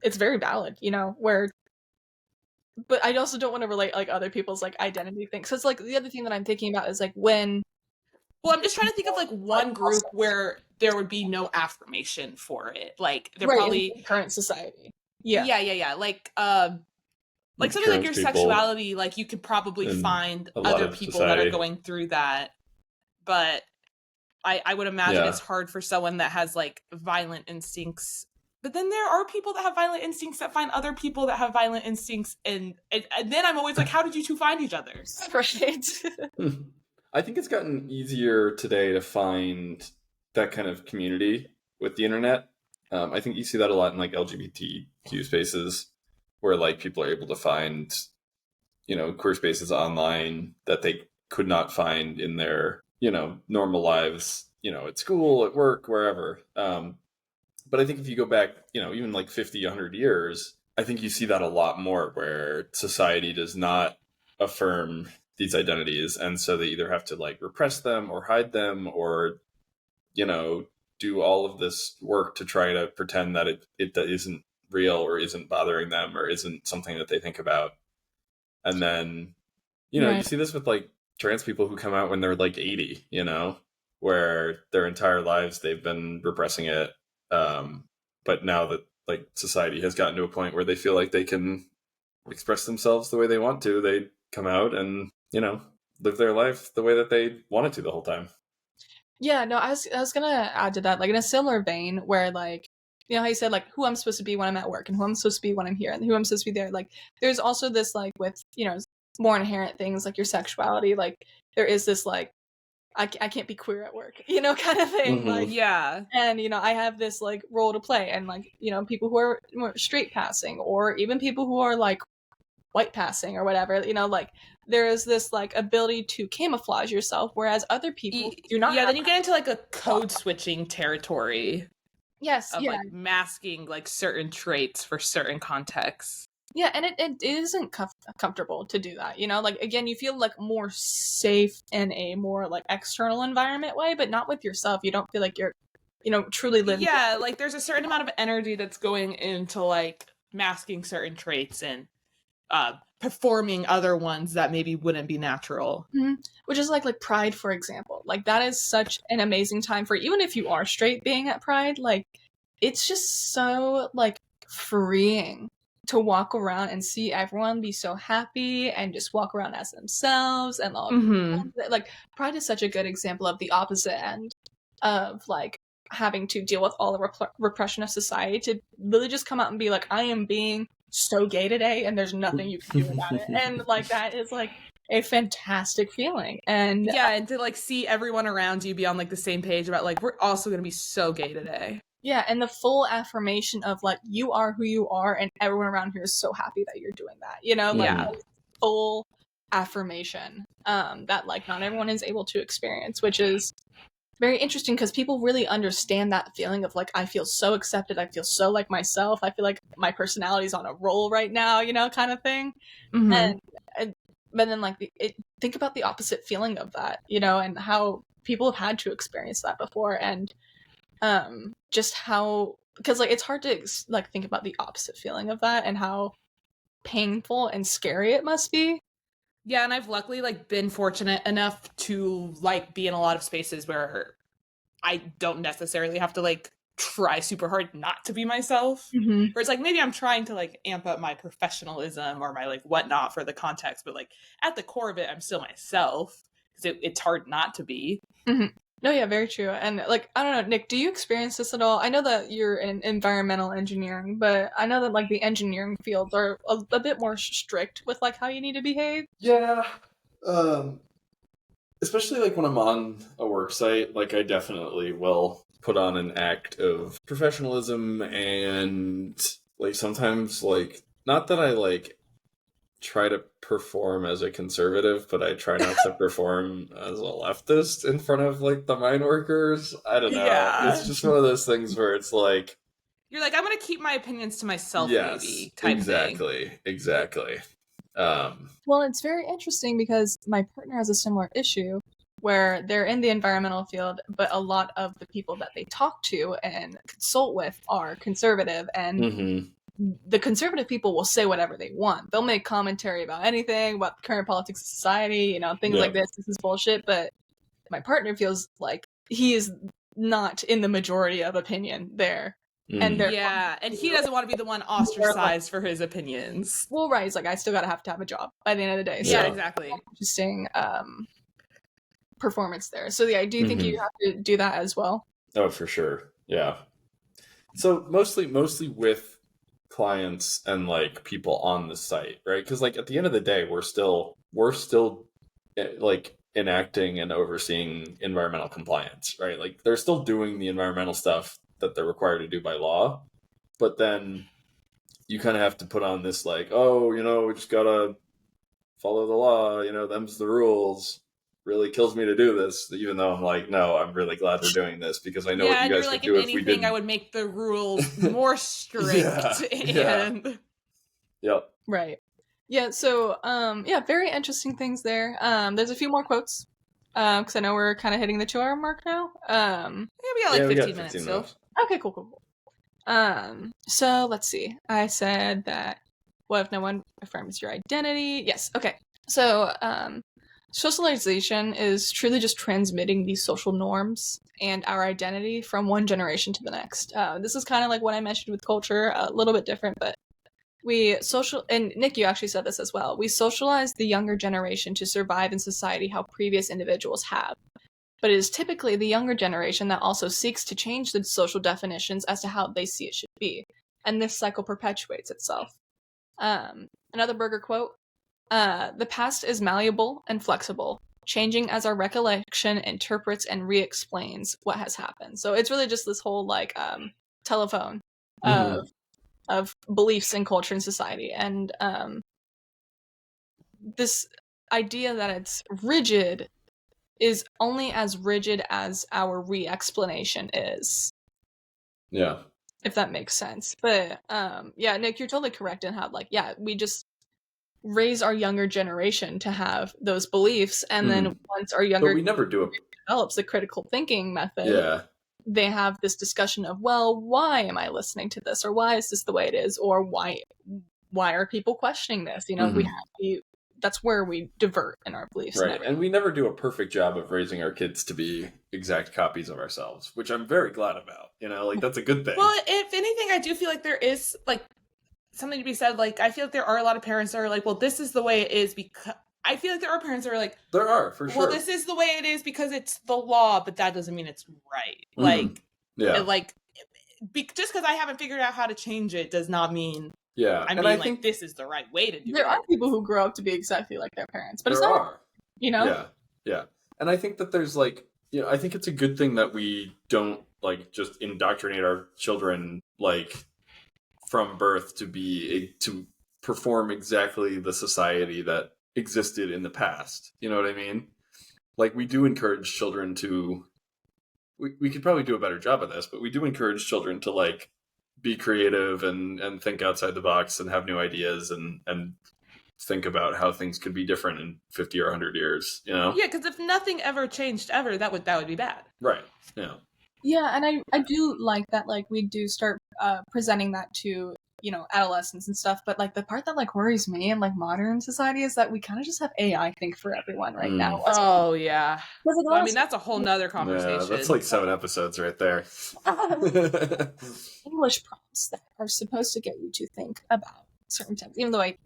it's very valid, but I also don't want to relate, like, other people's, like, identity things. So it's, like, the other thing that I'm thinking about is, like, when... Well, I'm just trying to think of, like, one group where there would be no affirmation for it. Like, they're probably... in current society. Yeah. Like, something like your sexuality, like, you could probably find other people that are going through that. But I would imagine it's hard for someone that has, like, violent instincts. But then there are people that have violent instincts that find other people that have violent instincts. And then I'm always like, how did you two find each other? Right. I think it's gotten easier today to find that kind of community with the internet. I think you see that a lot in, like, LGBTQ spaces, where, like, people are able to find, queer spaces online that they could not find in their, normal lives, at school, at work, wherever. But I think if you go back, even like 50, 100 years, I think you see that a lot more, where society does not affirm these identities. And so they either have to, like, repress them or hide them or, do all of this work to try to pretend that it isn't real or isn't bothering them or isn't something that they think about. And then, you see this with, like, trans people who come out when they're, like, 80, where their entire lives they've been repressing it. But now that, like, society has gotten to a point where they feel like they can express themselves the way they want to, they come out and, live their life the way that they wanted to the whole time. Yeah, no, I was gonna add to that, like, in a similar vein, where, like, how you said, like, who I'm supposed to be when I'm at work and who I'm supposed to be when I'm here and who I'm supposed to be there. Like, there's also this, like, with, more inherent things like your sexuality. Like, there is this, like, I can't be queer at work, kind of thing. Mm-hmm. Like, yeah. And, I have this, like, role to play. And, like, people who are straight passing or even people who are, like, white passing or whatever, like, there is this, like, ability to camouflage yourself, whereas other people do not. Yeah, then you get into, like, a code switching territory. Yes, of, like, masking, like, certain traits for certain contexts. Yeah, and it isn't comfortable to do that, Like, again, you feel, like, more safe in a more, like, external environment way, but not with yourself. You don't feel like you're, truly living. Yeah, like, there's a certain amount of energy that's going into, like, masking certain traits and performing other ones that maybe wouldn't be natural. Mm-hmm. Which is like Pride, for example. Like, that is such an amazing time for, even if you are straight, being at Pride. Like, it's just so, like, freeing to walk around and see everyone be so happy and just walk around as themselves and all. Mm-hmm. Like, Pride is such a good example of the opposite end of, like, having to deal with all the repression of society to really just come out and be like, I am being so gay today and there's nothing you can do about it. And like that is like a fantastic feeling. And yeah, and to like see everyone around you be on like the same page about like, we're also going to be so gay today. Yeah, and the full affirmation of like, you are who you are and everyone around here is so happy that you're doing that, you know, like full affirmation that like not everyone is able to experience, which is very interesting because people really understand that feeling of like, I feel so accepted, I feel so like myself, I feel like my personality's on a roll right now, you know, kind of thing. And but then like think about the opposite feeling of that, you know, and how people have had to experience that before, and just how, because like it's hard to like think about the opposite feeling of that and how painful and scary it must be. Yeah, and I've luckily like been fortunate enough to like be in a lot of spaces where I don't necessarily have to like try super hard not to be myself. Where it's like maybe I'm trying to like amp up my professionalism or my like whatnot for the context, but like at the core of it, I'm still myself because it's hard not to be. No, yeah, very true. And like, I don't know, Nick, do you experience this at all? I know that you're in environmental engineering, but I know that like the engineering fields are a bit more strict with like how you need to behave. Yeah. Especially like when I'm on a work site, like I definitely will put on an act of professionalism, and like sometimes like, not that I like try to perform as a conservative, but I try not to perform as a leftist in front of like the mine workers. I don't know. Yeah. It's just one of those things where it's like, you're like, I'm going to keep my opinions to myself, maybe type thing. Exactly. Well, it's very interesting because my partner has a similar issue where they're in the environmental field, but a lot of the people that they talk to and consult with are conservative, and the conservative people will say whatever they want. They'll make commentary about anything, about current politics of society, you know, things like this is bullshit. But my partner feels like he is not in the majority of opinion there. And and he doesn't want to be the one ostracized for his opinions. Well, right, he's like, I still gotta have to have a job by the end of the day. Yeah, so exactly. Interesting performance there. So yeah, do you think you have to do that as well? Oh, for sure. Yeah. So mostly with clients and like people on the site, right? Because like at the end of the day, we're still like enacting and overseeing environmental compliance, right? Like they're still doing the environmental stuff that they're required to do by law, but then you kind of have to put on this like, oh, you know, we just gotta follow the law, you know, them's the rules. Really kills me to do this, even though I'm like, no, I'm really glad we're doing this because I know what you guys would do if we didn't. I would make the rules more strict. Yep. Right. Yeah. So, very interesting things there. There's a few more quotes because I know we're kind of hitting the 2-hour mark now. We got like 15 minutes still. Okay. Cool. So let's see. I said that. What if no one affirms your identity? Yes. Okay. So, socialization is truly just transmitting these social norms and our identity from one generation to the next. This is kind of like what I mentioned with culture, a little bit different, but and Nick, you actually said this as well. We socialize the younger generation to survive in society how previous individuals have. But it is typically the younger generation that also seeks to change the social definitions as to how they see it should be. And this cycle perpetuates itself. Another Berger quote. The past is malleable and flexible, changing as our recollection interprets and re-explains what has happened. So it's really just this whole like telephone of beliefs in culture and society, and this idea that it's rigid is only as rigid as our re-explanation is. Yeah. If that makes sense. But Nick, you're totally correct in how like we just raise our younger generation to have those beliefs, and then once our younger we never do it develops the critical thinking method, they have this discussion of, well, why am I listening to this, or why is this the way it is, or why are people questioning this, you know? That's where we divert in our beliefs, right? And we never do a perfect job of raising our kids to be exact copies of ourselves, which I'm very glad about, you know, like that's a good thing. Well, if anything, I do feel like there is like something to be said. Like, I feel like there are a lot of parents that are like, well, this is the way it is because I feel like there are parents that are like, there are, for sure. Well, this is the way it is because it's the law, but that doesn't mean it's right. Like, Yeah. And, like, just because I haven't figured out how to change it does not mean Yeah. I'm and being I like, think this is the right way to do There it. are people who grow up to be exactly like their parents, but it's there not, are. you know? Yeah. Yeah. And I think that there's like, I think it's a good thing that we don't like just indoctrinate our children like from birth to perform exactly the society that existed in the past. You know what I mean? Like we do encourage children to we could probably do a better job of this, but we do encourage children to like be creative and think outside the box and have new ideas and think about how things could be different in 50 or 100 years, Yeah, because if nothing ever changed ever, that would be bad. Right. Yeah. Yeah, and I do like that, like, we do start presenting that to, adolescents and stuff, but, like, the part that, like, worries me in, like, modern society is that we kind of just have AI think for everyone right now. Oh, yeah. Because, like, Well, I mean, that's a whole nother conversation. Yeah, that's like 7 episodes right there. English prompts that are supposed to get you to think about certain things, even though I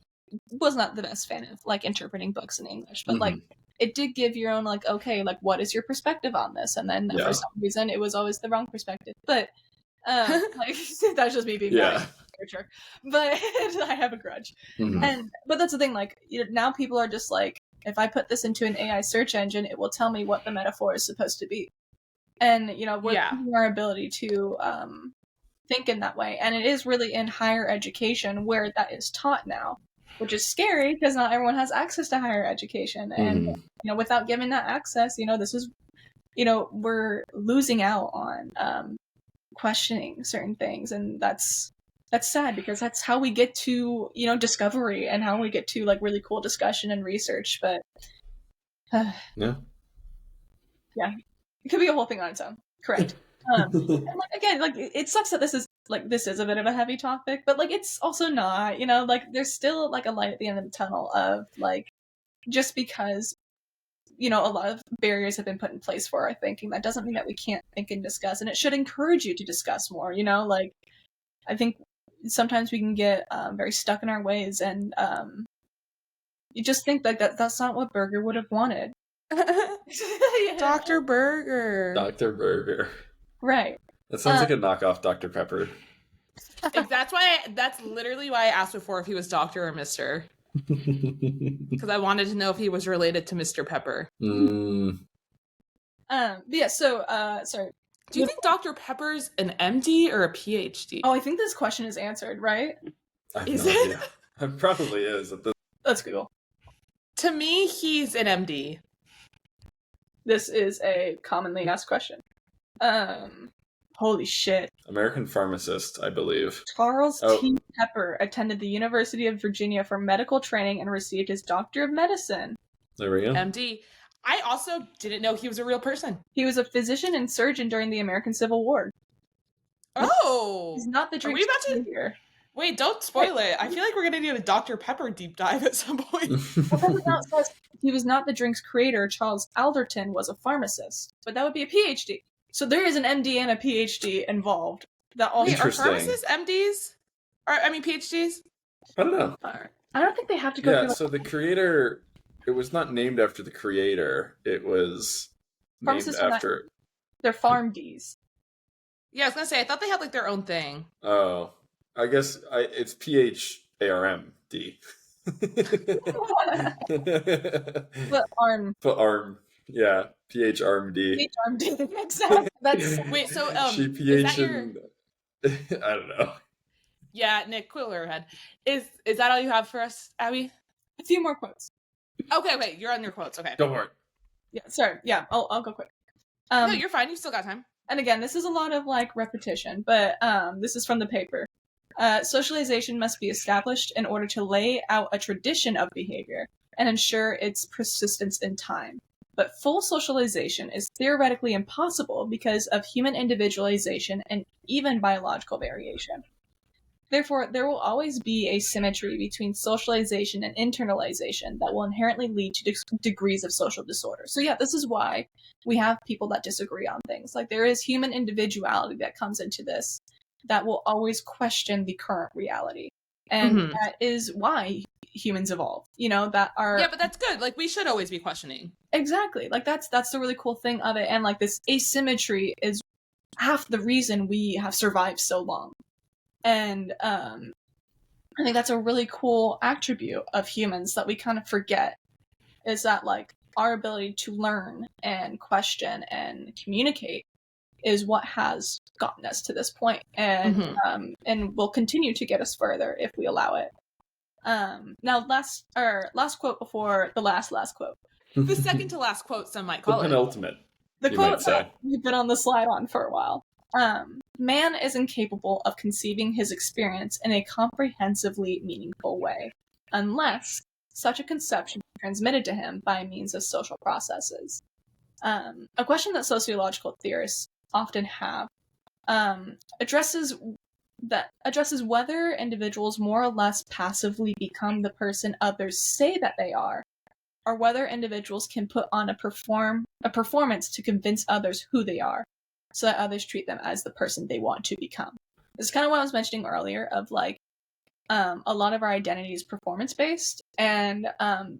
was not the best fan of, like, interpreting books in English, but, like, it did give your own, like, okay, like, what is your perspective on this? And then for some reason, it was always the wrong perspective. But, like, that's just me being mad at literature. But I have a grudge. But that's the thing, like, now people are just like, if I put this into an AI search engine, it will tell me what the metaphor is supposed to be. And, we're losing our ability to think in that way. And it is really in higher education where that is taught now, which is scary because not everyone has access to higher education. And, without giving that access, this is, we're losing out on questioning certain things. And that's sad because that's how we get to, discovery and how we get to, like, really cool discussion and research. But yeah, it could be a whole thing on its own. Correct. And, like, again, like, it sucks that this is a bit of a heavy topic, but, like, it's also not, like, there's still, like, a light at the end of the tunnel of, like, just because, a lot of barriers have been put in place for our thinking, that doesn't mean that we can't think and discuss, and it should encourage you to discuss more, like, I think sometimes we can get very stuck in our ways, and you just think like that's not what Berger would have wanted. Dr. Berger. Dr. Berger. Right. That sounds like a knockoff Dr. Pepper. That's literally why I asked before if he was Doctor or Mr. Because I wanted to know if he was related to Mr. Pepper. But yeah, so sorry. Do you think Dr. Pepper's an MD or a PhD? Oh, I think this question is answered, right? Is it? It probably is. Let's Google. To me, he's an MD. This is a commonly asked question. Holy shit. American pharmacist, I believe. Charles T. Pepper attended the University of Virginia for medical training and received his Doctor of Medicine. There we go. MD. I also didn't know he was a real person. He was a physician and surgeon during the American Civil War. Oh! He's not the drink here. Wait, don't spoil it. I feel like we're going to need a Dr. Pepper deep dive at some point. He was not the drink's creator. Charles Alderton was a pharmacist. But that would be a PhD. So there is an MD and a PhD involved. That all Wait, are pharmacists MDs? PhDs? I don't know. I don't think they have to go through... Yeah, so the creator... It was not named after the creator. It was named after... They're PharmDs. Yeah, I was going to say, I thought they had like their own thing. Oh. I guess it's PHARMD. But ARM. But ARM. Yeah. PHRMD. PHRMD. Exactly. That's... Wait, so she PH and... I don't know. Yeah, Nick, quill her head. Is that all you have for us, Abby? A few more quotes. Okay, you're on your quotes. Okay. Go for it. Yeah, sorry. Yeah, I'll go quick. No, you're fine. You still got time. And again, this is a lot of like repetition, but this is from the paper. Socialization must be established in order to lay out a tradition of behavior and ensure its persistence in time. But full socialization is theoretically impossible because of human individualization and even biological variation. Therefore, there will always be a symmetry between socialization and internalization that will inherently lead to degrees of social disorder. So yeah, this is why we have people that disagree on things. Like, there is human individuality that comes into this that will always question the current reality. And that is why humans evolve, that are... Yeah, but that's good. Like, we should always be questioning. Exactly. Like, that's the really cool thing of it. And like, this asymmetry is half the reason we have survived so long. And I think that's a really cool attribute of humans that we kind of forget, is that like our ability to learn and question and communicate is what has gotten us to this point, and will continue to get us further if we allow it. Now, last quote before the last quote. The second to last quote, some might call The penultimate. The You quote might say. that we've been on the slide on for a while. Man is incapable of conceiving his experience in a comprehensively meaningful way, unless such a conception is transmitted to him by means of social processes. A question that sociological theorists often have addresses whether individuals more or less passively become the person others say that they are, or whether individuals can put on a performance to convince others who they are, so that others treat them as the person they want to become. This is kind of what I was mentioning earlier, of like a lot of our identity is performance based, and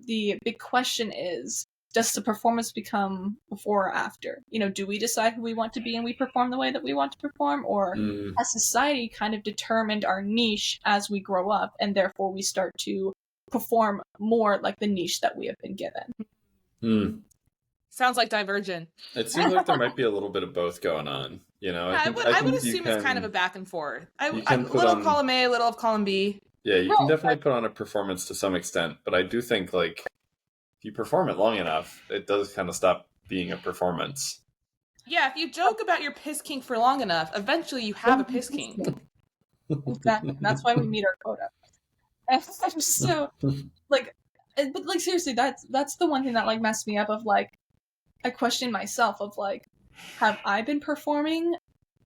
the big question is, does the performance become before or after? You know, do we decide who we want to be and we perform the way that we want to perform, or has society kind of determined our niche as we grow up, and therefore we start to perform more like the niche that we have been given? Sounds like Divergent. It seems like there might be a little bit of both going on. You know, I would assume it's kind of a back and forth. A little of column A, a little of column B. Yeah, you can definitely put on a performance to some extent, but I do think like if you perform it long enough, it does kind of stop being a performance. Yeah, if you joke about your piss kink for long enough, eventually you have a piss kink. Exactly. That's why we meet our quota. And so, like, but like seriously, that's the one thing that like messed me up. Of like, I question myself of like, have I been performing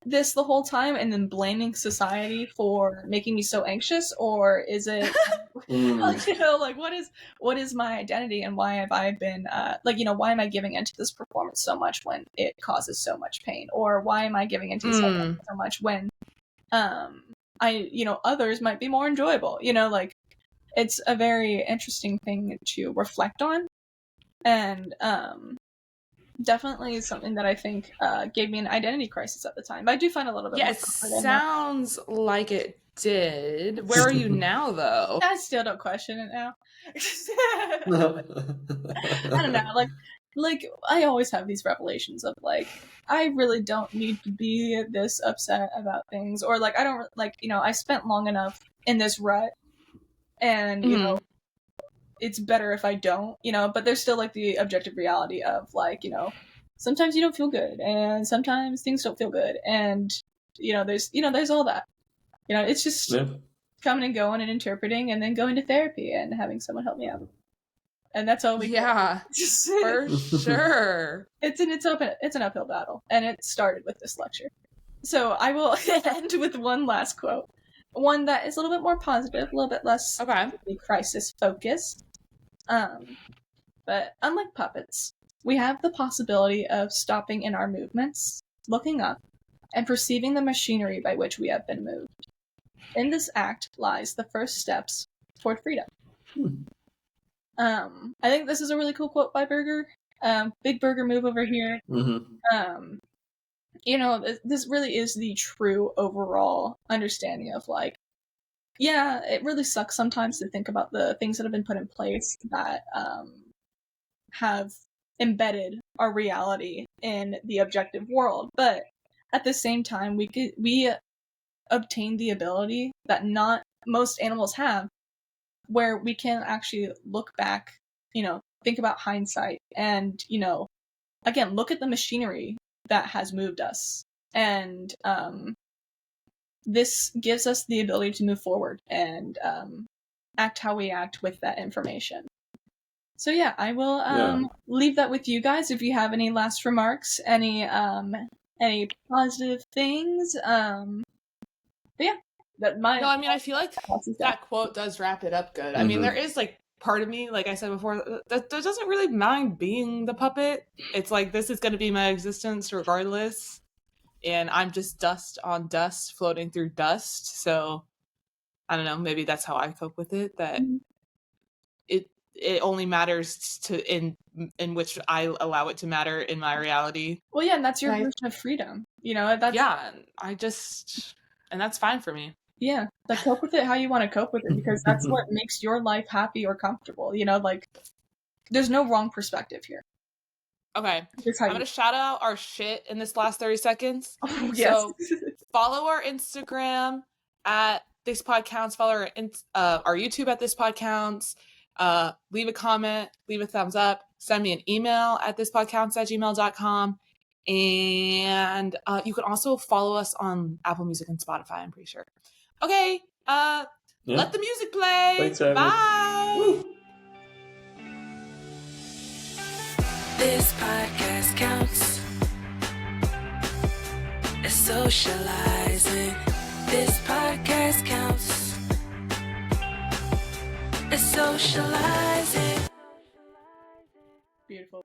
this the whole time and then blaming society for making me so anxious, or is it like, you know, like what is my identity, and why have I been like, you know, why am I giving into this performance so much when it causes so much pain, or why am I giving into this so much when others might be more enjoyable, you know? Like, it's a very interesting thing to reflect on, and definitely something that I think gave me an identity crisis at the time. But I do find a little bit more comfort in that. Sounds like it did. Where are you now, though? I still don't question it now. I don't know, like I always have these revelations of like, I really don't need to be this upset about things, or like I don't, like, you know, I spent long enough in this rut, and you know, it's better if I don't, you know. But there's still like the objective reality of like, you know, sometimes you don't feel good, and sometimes things don't feel good, and there's all that, you know. It's just coming and going and interpreting, and then going to therapy and having someone help me out. And that's all we for sure. It's an uphill battle, and it started with this lecture. So I will end with one last quote, one that is a little bit more positive, a little bit less crisis focused. But unlike puppets, we have the possibility of stopping in our movements, looking up, and perceiving the machinery by which we have been moved. In this act lies the first steps toward freedom. I think this is a really cool quote by Berger. Big Berger move over here. You know, this really is the true overall understanding of like, yeah, it really sucks sometimes to think about the things that have been put in place that have embedded our reality in the objective world. But at the same time, we obtain the ability that not most animals have, where we can actually look back, you know, think about hindsight, and, you know, again, look at the machinery that has moved us. And this gives us the ability to move forward and act how we act with that information. So yeah, I will leave that with you guys. If you have any last remarks, any positive things, but yeah. I feel like that quote does wrap it up good. I mean, there is like part of me, like I said before, that doesn't really mind being the puppet. It's like, this is going to be my existence regardless, and I'm just dust on dust floating through dust. So I don't know, maybe that's how I cope with it, that it only matters in which I allow it to matter in my reality. Well, yeah, and that's your version of freedom. That's and that's fine for me. Yeah, cope with it how you want to cope with it, because that's what makes your life happy or comfortable. There's no wrong perspective here. Okay, I'm gonna shout out our shit in this last 30 seconds. Oh, yes. So follow our Instagram at This Pod Counts. Follow our YouTube at This Pod Counts. Leave a comment, leave a thumbs up, send me an email at thispodcounts@gmail.com. And you can also follow us on Apple Music and Spotify, I'm pretty sure. Okay, let the music play. Thanks, Abby. Bye. Woo. This podcast counts as socializing. This podcast counts as socializing. Beautiful.